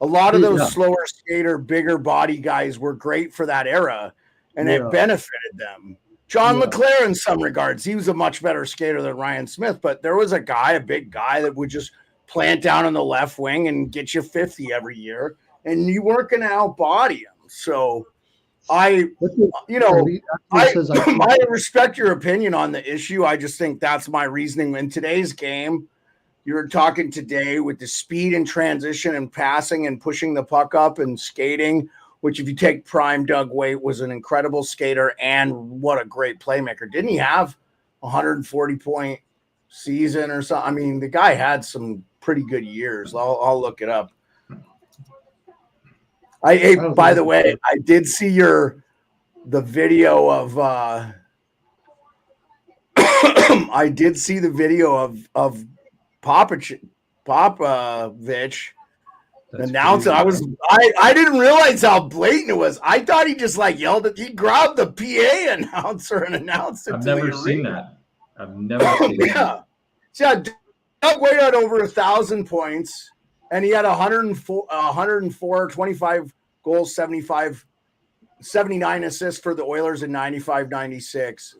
A lot of those slower skater, bigger body guys were great for that era, and it benefited them. John LeClaire, in some regards, he was a much better skater than Ryan Smith, but there was a big guy that would just plant down on the left wing and get you 50 every year, and you weren't going to outbody him. So I respect your opinion on the issue. I just think that's my reasoning. In today's game, you're talking today with the speed and transition and passing and pushing the puck up and skating, which if you take prime Doug Weight was an incredible skater and what a great playmaker. Didn't he have 140-point season or something? I mean, the guy had some pretty good years. I'll look it up. By the way, I did see the video of I did see the video of Popovich announced it. I didn't realize how blatant it was. I thought he just like yelled at, he grabbed the PA announcer and announced it. I've never seen that. I've never seen that. Yeah, Doug Weight had over 1,000 points, and he had 104, 25 goals, 79 assists for the Oilers in 95-96.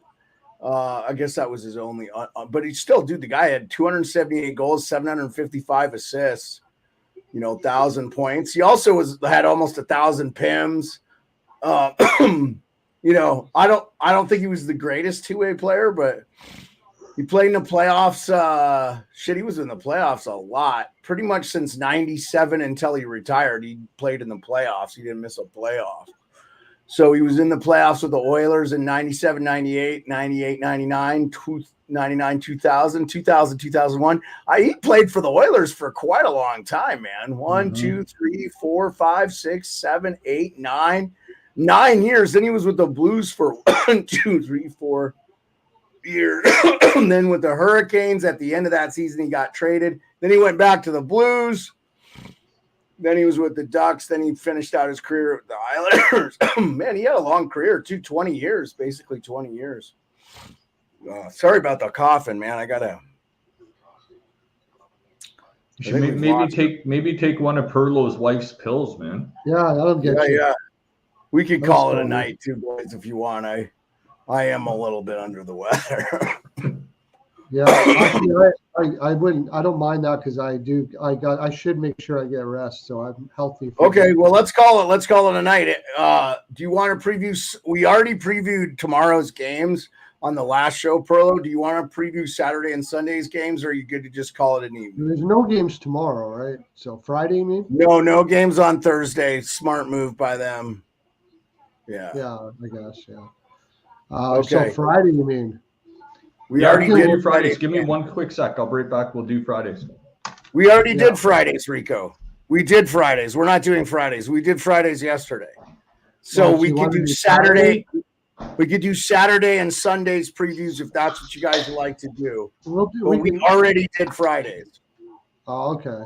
I guess that was his only, but he still, dude, the guy had 278 goals, 755 assists, 1,000 points. He also had almost 1,000 PIMs. I don't think he was the greatest two-way player, but he played in the playoffs. He was in the playoffs a lot, pretty much since 97 until he retired. He played in the playoffs. He didn't miss a playoff. So he was in the playoffs with the Oilers in 97, 98, 98, 99, 99, 2000, 2000, 2001. He played for the Oilers for quite a long time, man. 1, 2, 3, 4, 5, 6, 7, 8, 9 years. Then he was with the Blues for 1, 2, 3, 4 years. And then with the Hurricanes at the end of that season, he got traded. Then he went back to the Blues. Then he was with the Ducks. Then he finished out his career with the Islanders. Man, he had a long career, too. 20 years, basically 20 years. Sorry about the coughing, man. I gotta. You should maybe take one of Pearlo's wife's pills, man. Yeah, that'll get you. Yeah. We could call it a night, too, boys, if you want. I am a little bit under the weather. Yeah, actually, I wouldn't. I don't mind that because I should make sure I get rest, so I'm healthy. Okay, well, let's call it a night. Do you want to preview? We already previewed tomorrow's games on the last show, Pearlo. Do you want to preview Saturday and Sunday's games, or are you good to just call it an evening? There's no games tomorrow, right? So Friday, you mean? No games on Thursday. Smart move by them. Yeah. Yeah, I guess. Yeah. Okay. So Friday, you mean? We already did Fridays. Give me one quick sec. I'll be right back. We'll do Fridays. We already did Fridays, Rico. We did Fridays. We're not doing Fridays. We did Fridays yesterday. So we could do Saturday. We could do Saturday and Sundays previews if that's what you guys would like to do. We already did Fridays. Oh, okay.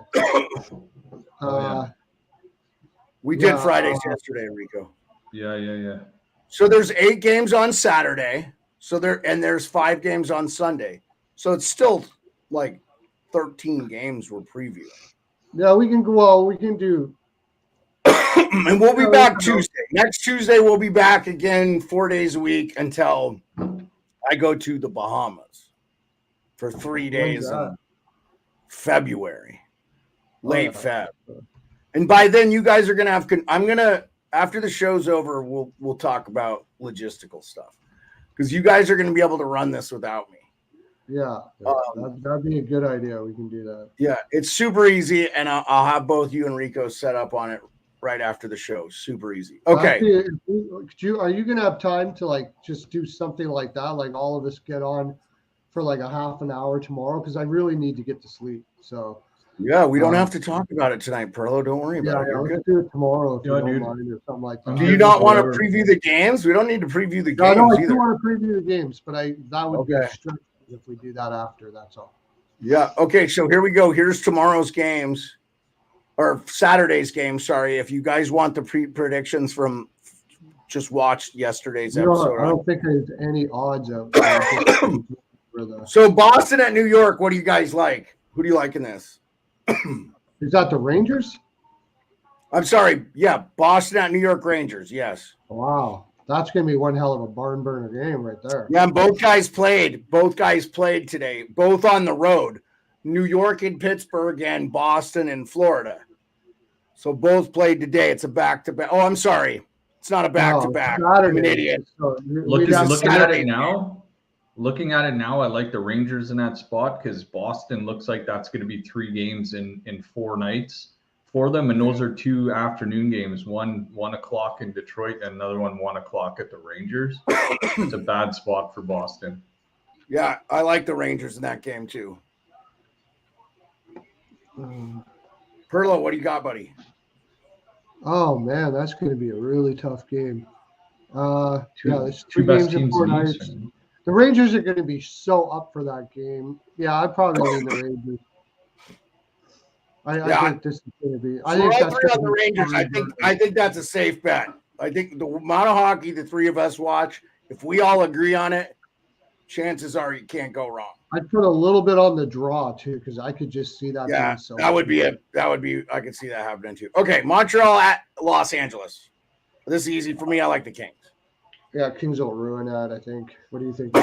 We did Fridays yesterday, Rico. Yeah. So there's 8 games on Saturday. There's 5 games on Sunday. So it's still like 13 games we're previewing. Yeah, we can go. Well, we can do. And we'll be back Tuesday. Next Tuesday, we'll be back again 4 days a week until I go to the Bahamas for 3 days in February, late Feb. And by then, you guys are going to have after the show's over, we'll talk about logistical stuff. Because you guys are going to be able to run this without me. Yeah, that'd be a good idea. We can do that. Yeah, it's super easy, and I'll have both you and Rico set up on it right after the show. Super easy. Okay. Are you going to have time to just do something like that? Like all of us get on for like a half an hour tomorrow? Because I really need to get to sleep. So Yeah, we don't have to talk about it tonight, Pearlo. Don't worry about it. Yeah, You're let's good. do it tomorrow if you Yeah, don't dude. mind or something like that. Do you not want to preview the games? We don't need to preview the games No, I either. do want to preview the games, but that would be Okay. strict if we do that after. That's all. Yeah. Okay. So here we go. Here's tomorrow's games, or Saturday's game. Sorry, if you guys want the predictions from, just watch yesterday's episode. I don't think there's any odds out there. So Boston at New York. What do you guys like? Who do you like in this? Is that the Rangers? I'm sorry. Yeah, Boston at New York Rangers. Yes. Wow, that's gonna be one hell of a barn burner game right there. Yeah, and both guys played. Both guys played today. Both on the road. New York and Pittsburgh and Boston and Florida. So both played today. It's a back-to-back. Oh, I'm sorry. It's not a back-to-back. I'm an idiot. So Looking at it now, I like the Rangers in that spot because Boston looks like that's going to be 3 games in 4 nights for them, and those are 2 afternoon games. One 1:00 in Detroit, and another one 1:00 at the Rangers. It's a bad spot for Boston. Yeah, I like the Rangers in that game too. Pearlo, what do you got, buddy? Oh man, that's going to be a really tough game. There's 2 best games in teams 4 in the nights. East. The Rangers are going to be so up for that game. Yeah, I'd probably lean the Rangers. I think this is going to be. I think all that's three on gonna the be Rangers. I think that's a safe bet. I think the amount of hockey the 3 of us watch, if we all agree on it, chances are you can't go wrong. I'd put a little bit on the draw too because I could just see that. Yeah, being so that would be it. That would be. I could see that happening too. Okay, Montreal at Los Angeles. This is easy for me. I like the Kings. Yeah, Kings will ruin that, I think. What do you think?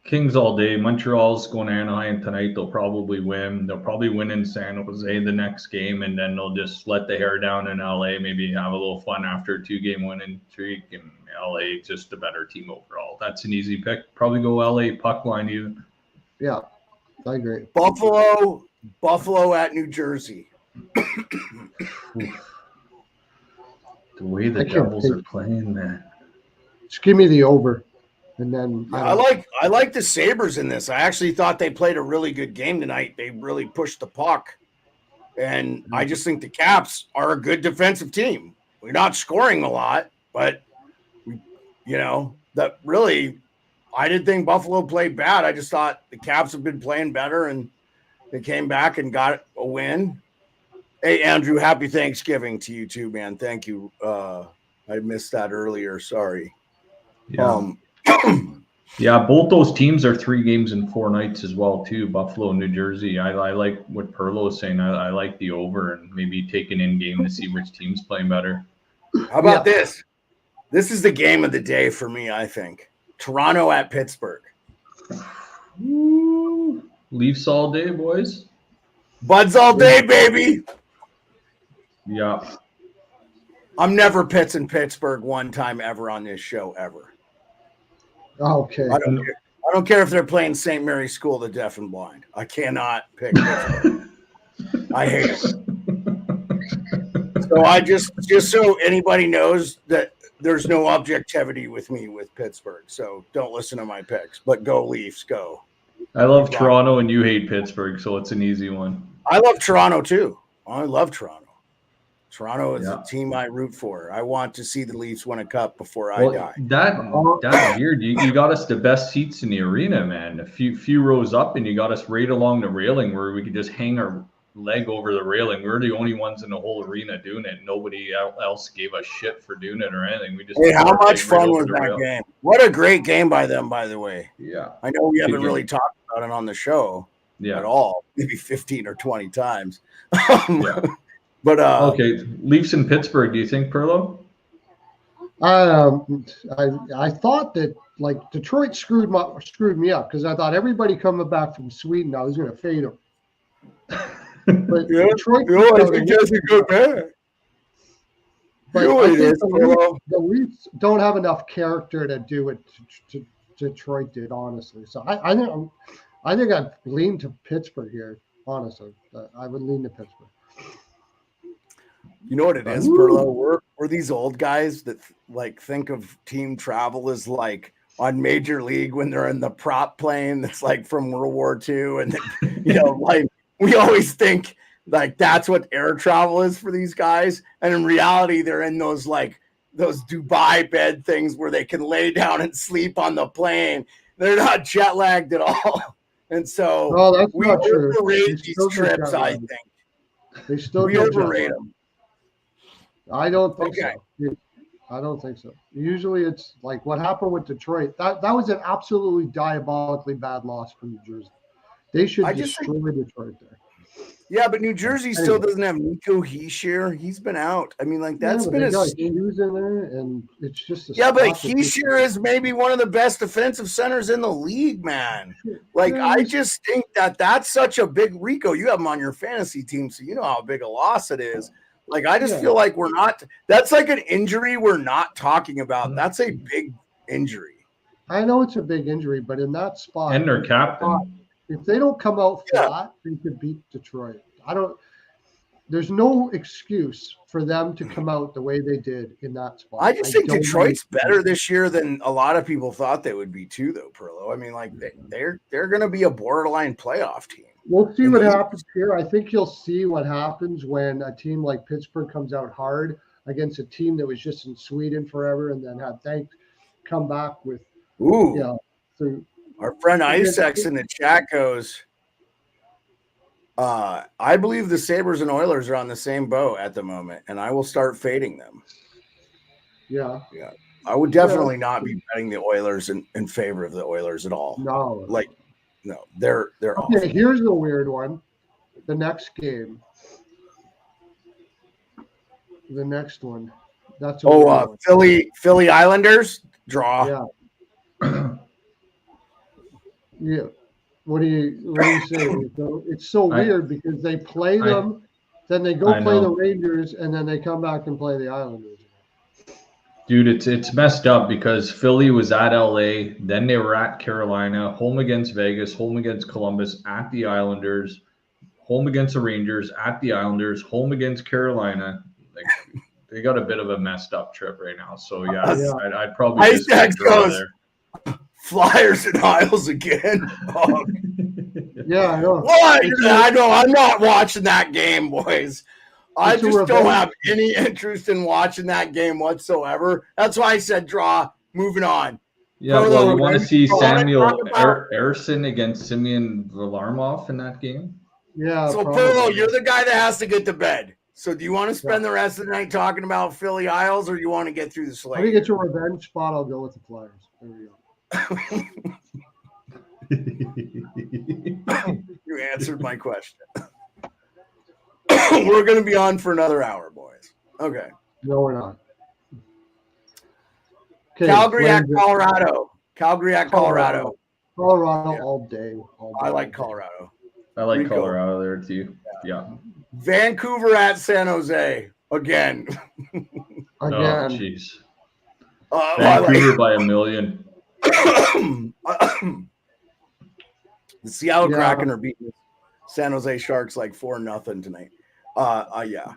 Kings all day. Montreal's going to Anaheim tonight. They'll probably win. They'll probably win in San Jose the next game, and then they'll just let the hair down in LA. Maybe have a little fun after a 2-game winning streak. And LA just the better team overall. That's an easy pick. Probably go LA puck line even. Yeah, I agree. Buffalo at New Jersey. The way the Devils are playing, man. Just give me the over, and then I like the Sabres in this. I actually thought they played a really good game tonight. They really pushed the puck, and I just think the Caps are a good defensive team. We're not scoring a lot, but that really, I didn't think Buffalo played bad. I just thought the Caps have been playing better, and they came back and got a win. Hey, Andrew, happy Thanksgiving to you too, man. Thank you. I missed that earlier. Sorry. Yeah. Yeah, both those teams are 3 games in 4 nights as well, too. Buffalo and New Jersey. I like what Pearlo is saying. I like the over and maybe take an in-game to see which team's playing better. How about this? This is the game of the day for me, I think. Toronto at Pittsburgh. Woo. Leafs all day, boys. Buds all day, baby. Yeah. I'm never pitching Pittsburgh one time ever on this show, ever. Okay. I don't care if they're playing St. Mary's School of the Deaf and Blind. I cannot pick Pittsburgh. I hate it. So I just so anybody knows that there's no objectivity with me with Pittsburgh. So don't listen to my picks, but go Leafs, go. I love Toronto and you hate Pittsburgh, so it's an easy one. I love Toronto too. I love Toronto. Toronto is a team I root for. I want to see the Leafs win a cup before I die. That's weird. You got us the best seats in the arena, man. A few rows up, and you got us right along the railing where we could just hang our leg over the railing. We're the only ones in the whole arena doing it. Nobody else gave us shit for doing it or anything. We just how much fun was that game? What a great game by them, by the way. Yeah. I know we haven't really talked about it on the show at all. Maybe 15 or 20 times. But okay, Leafs in Pittsburgh. Do you think, Pearlo? I thought that like Detroit screwed me up because I thought everybody coming back from Sweden, I was going to fade them. But Detroit, I think that's a good bet. But I think the Leafs don't have enough character to do what Detroit did, honestly. So I think I'd lean to Pittsburgh here. Honestly, I would lean to Pittsburgh. You know what it is, Pearlo? We're these old guys that think of team travel as like on Major League when they're in the prop plane that's like from World War II, and like we always think Like that's what air travel is for these guys. And in reality, they're in those Dubai bed things where they can lay down and sleep on the plane. They're not jet lagged at all. And so that's we not true. overrate these trips, I think. They still we overrate them. I don't think so. I don't think so. Usually it's like what happened with Detroit. That was an absolutely diabolically bad loss for New Jersey. They should destroy Detroit there. Yeah, but New Jersey still doesn't have Nico Hischier. He's been out. I mean, like that's been Hughes in there, and it's just but Hischier is maybe one of the best defensive centers in the league, man. Like I just think that's such a big Rico. You have him on your fantasy team, so you know how big a loss it is. Like I just feel like we're not. That's like an injury we're not talking about. That's a big injury. I know it's a big injury, but in that spot, and their captain. If they don't come out flat, they could beat Detroit. There's no excuse for them to come out the way they did in that spot. I just think Detroit's better this year than a lot of people thought they would be too, though, Pearlo. I mean, like they're going to be a borderline playoff team. We'll see what happens here. I think you'll see what happens when a team like Pittsburgh comes out hard against a team that was just in Sweden forever and then had come back with Our friend Isaacs in the chat goes, I believe the Sabres and Oilers are on the same boat at the moment, and I will start fading them. Yeah. I would definitely not be betting the Oilers in favor of the Oilers at all. No. No, they're okay, awful. Here's the weird one. The next game. The next one. That's Philly Islanders draw. Yeah. Yeah. What do you say? It's so weird because they play them, then they go play the Rangers, and then they come back and play the Islanders. Dude, it's messed up because Philly was at LA, then they were at Carolina, home against Vegas, home against Columbus, at the Islanders, home against the Rangers, at the Islanders, home against Carolina. Like they got a bit of a messed up trip right now. So I'd probably just draw there. Flyers and Isles again. Oh. Yeah, I know. What? I know. I'm not watching that game, boys. I just don't have any interest in watching that game whatsoever. That's why I said draw. Moving on. Yeah, well, you want to see Samuel Ersson against Simeon Varlamov in that game? Yeah. So, Pearlo, you're the guy that has to get to bed. So, do you want to spend the rest of the night talking about Philly Isles, or you want to get through the slate? When you get your revenge spot, I'll go with the Flyers. There we go. You answered my question. We're going to be on for another hour, boys. Okay. No, we're not. Okay, Calgary at Colorado. Colorado all day. I like Colorado. I like Rico. Colorado there too. Yeah. Vancouver at San Jose again. Oh, jeez. Vancouver by 1 million. The Seattle Kraken are beating San Jose Sharks like 4-0 tonight. Yeah.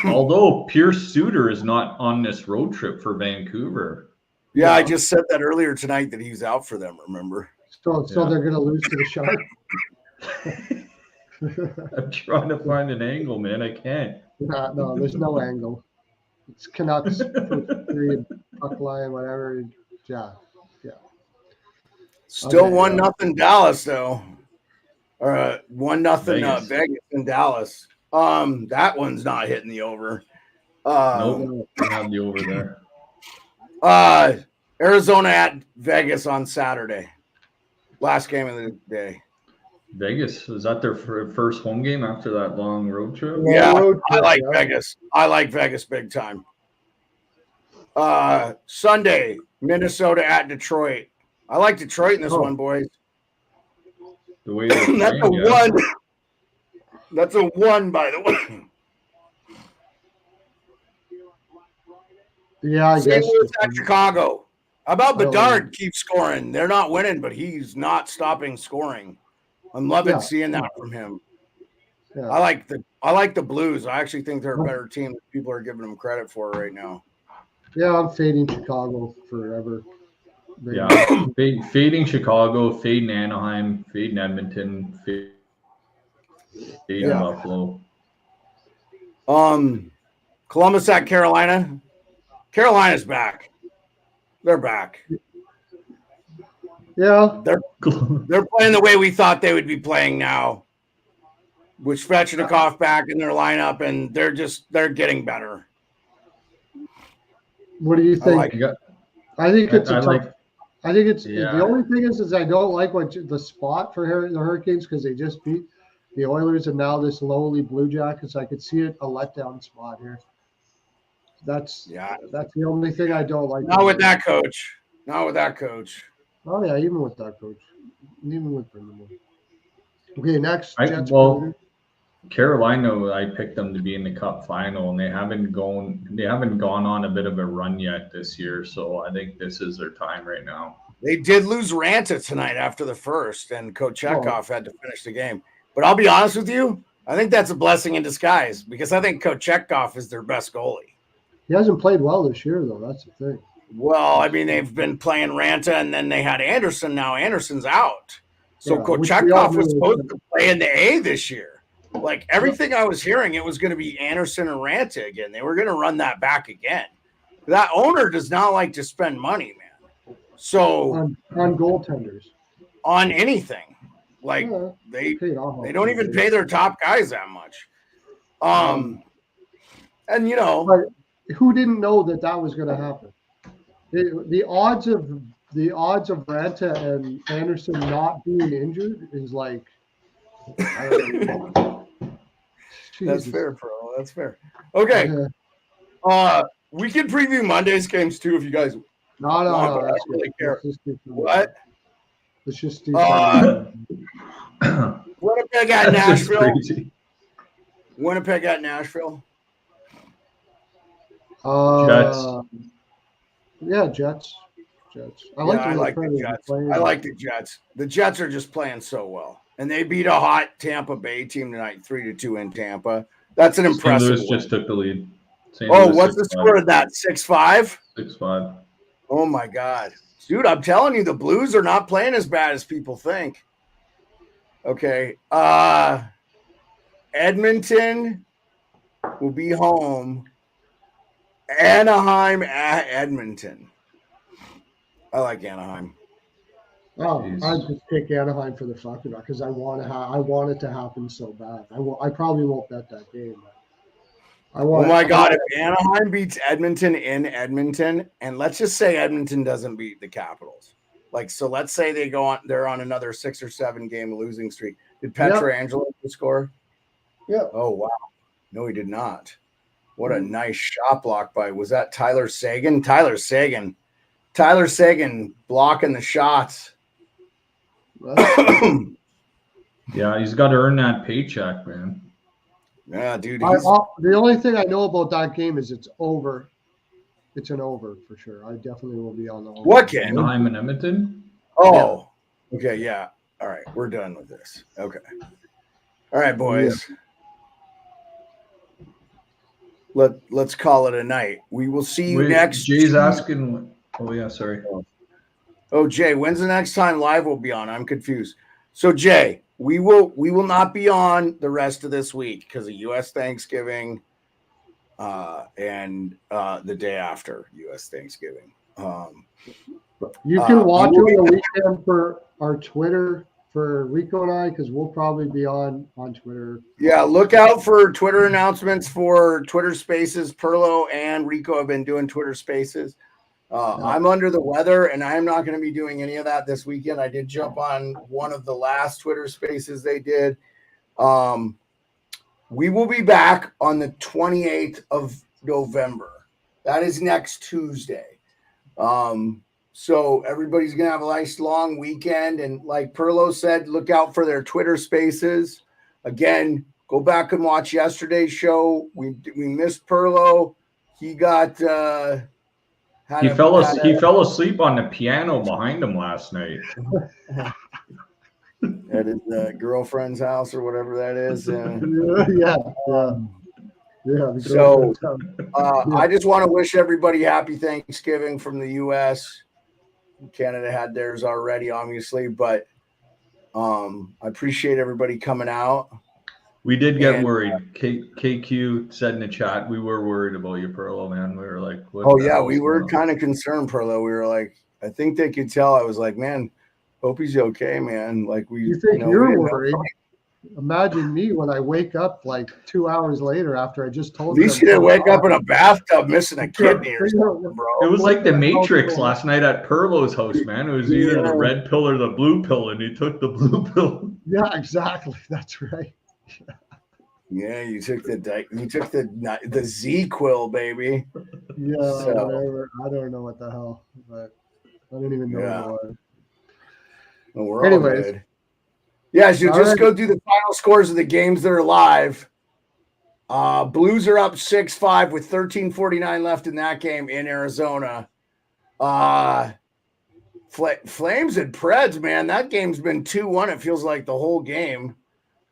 Although Pierce Suter is not on this road trip for Vancouver. Yeah, I just said that earlier tonight that he's out for them, remember? So they're going to lose to the Sharks? I'm trying to find an angle, man. I can't. No, there's no angle. It's Canucks, period, puck line, whatever. Yeah. Still 1-0 Dallas, though. Or 1-0 Vegas and Dallas. That one's not hitting the over. Nope, don't have the over there. Arizona at Vegas on Saturday. Last game of the day. Vegas, was that their first home game after that long road trip? Yeah, I like Vegas. I like Vegas big time. Sunday, Minnesota at Detroit. I like Detroit in this one, boys. The way that's playing, a one. That's a 1, by the way. Yeah, I guess. At Chicago. How about Bedard keeps scoring? They're not winning, but he's not stopping scoring. I'm loving seeing that from him. Yeah. I like the Blues. I actually think they're a better team than people are giving them credit for right now. Yeah, I'm fading Chicago forever. Yeah, fading Chicago, fading Anaheim, fading Edmonton, fading Buffalo. Columbus at Carolina. Carolina's back. They're back. Yeah. They're playing the way we thought they would be playing now, with Svechnikov back in their lineup, and they're getting better. What do you think? I think it's Yeah. the only thing is I don't like the spot for the Hurricanes because they just beat the Oilers and now this lowly Blue Jackets. I could see it a letdown spot here. That's the only thing I don't like. Not with that coach. Oh yeah, even with that coach, even with Brendan. Okay, next. Carolina, I picked them to be in the Cup final, and they haven't gone on a bit of a run yet this year. So I think this is their time right now. They did lose Ranta tonight after the first, and Kochetkov had to finish the game. But I'll be honest with you, I think that's a blessing in disguise because I think Kochetkov is their best goalie. He hasn't played well this year, though. That's the thing. Well, I mean, they've been playing Ranta, and then they had Anderson. Now Anderson's out. So Kochetkov was supposed to play in the A this year. Like everything I was hearing, it was going to be Anderson and Ranta again. They were going to run that back again. That owner does not like to spend money, man. So on goaltenders, on anything, like they don't even pay their top guys that much. And but who didn't know that was going to happen? The odds of Ranta and Anderson not being injured is like. That's fair, bro. That's fair. Okay. We can preview Monday's games too if you guys want. No. I don't really care. What? Let's just do Winnipeg at Nashville. Winnipeg at Nashville. Jets. Yeah, Jets. I like the Jets. I like the Jets. The Jets are just playing so well. And they beat a hot Tampa Bay team tonight, 3-2 in Tampa. That's an impressive St. Louis just took the lead. What's the score of that? 6-5? 6-5. Oh, my God. Dude, I'm telling you, the Blues are not playing as bad as people think. Okay. Edmonton will be home. Anaheim at Edmonton. I like Anaheim. Oh, I just pick Anaheim for the fucking because I want it to happen so bad. I probably won't bet that game. God! If Anaheim beats Edmonton in Edmonton, and let's just say Edmonton doesn't beat the Capitals, so let's say they're on another 6 or 7 game losing streak. Did Pietrangelo score? Yeah. Oh wow! No, he did not. What a nice shot block was that Tyler Seguin? Tyler Seguin blocking the shots. Yeah, he's got to earn that paycheck, man. Yeah, dude. The only thing I know about that game is it's over. It's an over for sure. I definitely will be on the over. What game? Anaheim and Edmonton? Oh, yeah. Okay, yeah. All right, we're done with this. Okay. All right, boys. Yeah. Let's call it a night. We will see you next. Jay's asking. Oh, yeah, sorry. Oh, Jay, when's the next time live will be on? I'm confused. So, Jay, we will not be on the rest of this week because of U.S. Thanksgiving and the day after U.S. Thanksgiving. You can watch on the weekend for our Twitter for Rico and I because we'll probably be on Twitter. Yeah, look out for Twitter announcements for Twitter Spaces. Pearlo and Rico have been doing Twitter Spaces. I'm under the weather, and I'm not going to be doing any of that this weekend. I did jump on one of the last Twitter Spaces they did. We will be back on the 28th of November. That is next Tuesday. So everybody's going to have a nice long weekend. And like Pearlo said, look out for their Twitter Spaces. Again, go back and watch yesterday's show. We missed Pearlo. He got he fell asleep on the piano behind him last night. At his girlfriend's house or whatever that is. Yeah. So I just want to wish everybody happy Thanksgiving from the U.S. Canada had theirs already, obviously, but I appreciate everybody coming out. We did get worried. KQ said in the chat, we were worried about you, Pearlo, man. We were like, what oh yeah, we were kind of concerned, Pearlo. We were like, I think they could tell. I was like, man, hope he's okay, man. Like you think you're worried? Imagine me when I wake up like 2 hours later after I just told you. At least you didn't wake up in a bathtub missing a kidney or something, bro. It was like the Matrix last night at Perlo's house, man. It was either the red pill or the blue pill, and he took the blue pill. Yeah, exactly. That's right. Yeah, you took the Z-Quil, baby. Yeah, whatever. I don't know what the hell, but I don't even know what it was. Well, we're anyways. All good. Yeah, so just go do the final scores of the games that are live. Blues are up 6-5 with 13:49 left in that game in Arizona. Flames and Preds, man, that game's been 2-1. It feels like the whole game.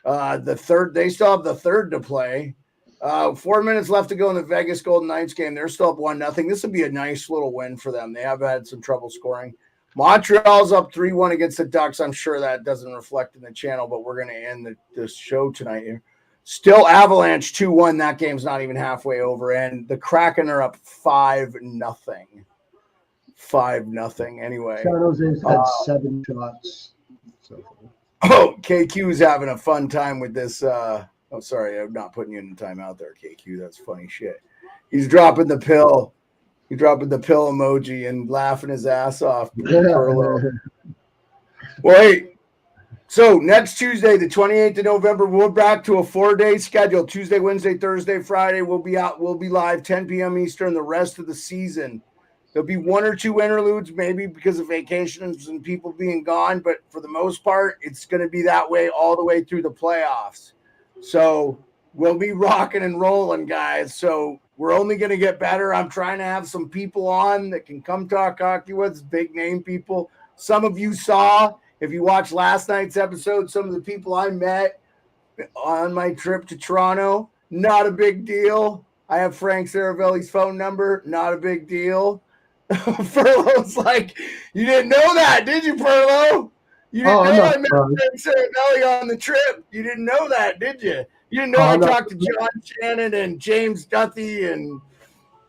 They still have the third to play. 4 minutes left to go in the Vegas Golden Knights game. They're still up 1-0. This would be a nice little win for them. They have had some trouble scoring. Montreal's up 3-1 against the Ducks. I'm sure that doesn't reflect in the channel, but we're going to end this show tonight here. Still Avalanche 2-1. That game's not even halfway over. And the Kraken are up 5-0. 5-0. Anyway. San Jose's had 7 shots. So. Oh, KQ's having a fun time with this. Sorry, I'm not putting you in the timeout there, KQ. That's funny shit. He's dropping the pill. He's dropping the pill emoji and laughing his ass off. Well, hey, so next Tuesday, the 28th of November, we're back to a 4-day schedule. Tuesday, Wednesday, Thursday, Friday. We'll be out. We'll be live 10 p.m. Eastern the rest of the season. There'll be 1 or 2 interludes, maybe because of vacations and people being gone. But for the most part, it's going to be that way all the way through the playoffs. So we'll be rocking and rolling, guys. So we're only going to get better. I'm trying to have some people on that can come talk hockey with us, big name people. Some of you saw, if you watched last night's episode, some of the people I met on my trip to Toronto. Not a big deal. I have Frank Saravelli's phone number. Not a big deal. Pearlo's like, you didn't know that, did you, Pearlo? You didn't know I met Frank Saravelli on the trip. You didn't know that, did you? You didn't know I talked to John Shannon and James Duthie and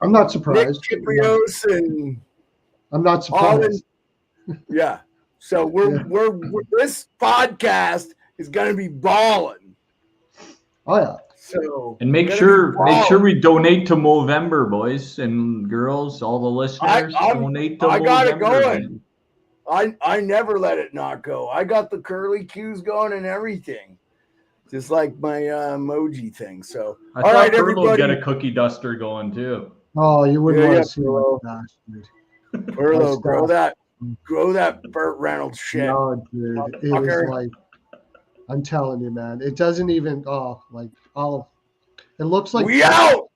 I'm not surprised. Nick Kiprios and I'm not surprised. Yeah. So we're this podcast is gonna be balling. Oh yeah. So and make sure we donate to Movember, boys and girls, all the listeners. Donate to Movember. I got it going. I never let it not go. I got the curly cues going and everything. Just like my emoji thing. So, all right, everybody. Get a cookie duster going too. Oh, you wouldn't want to see that, dude. Perlo, grow that Burt Reynolds shit. No, dude. It is like, I'm telling you, man. It doesn't even. It looks like. We out.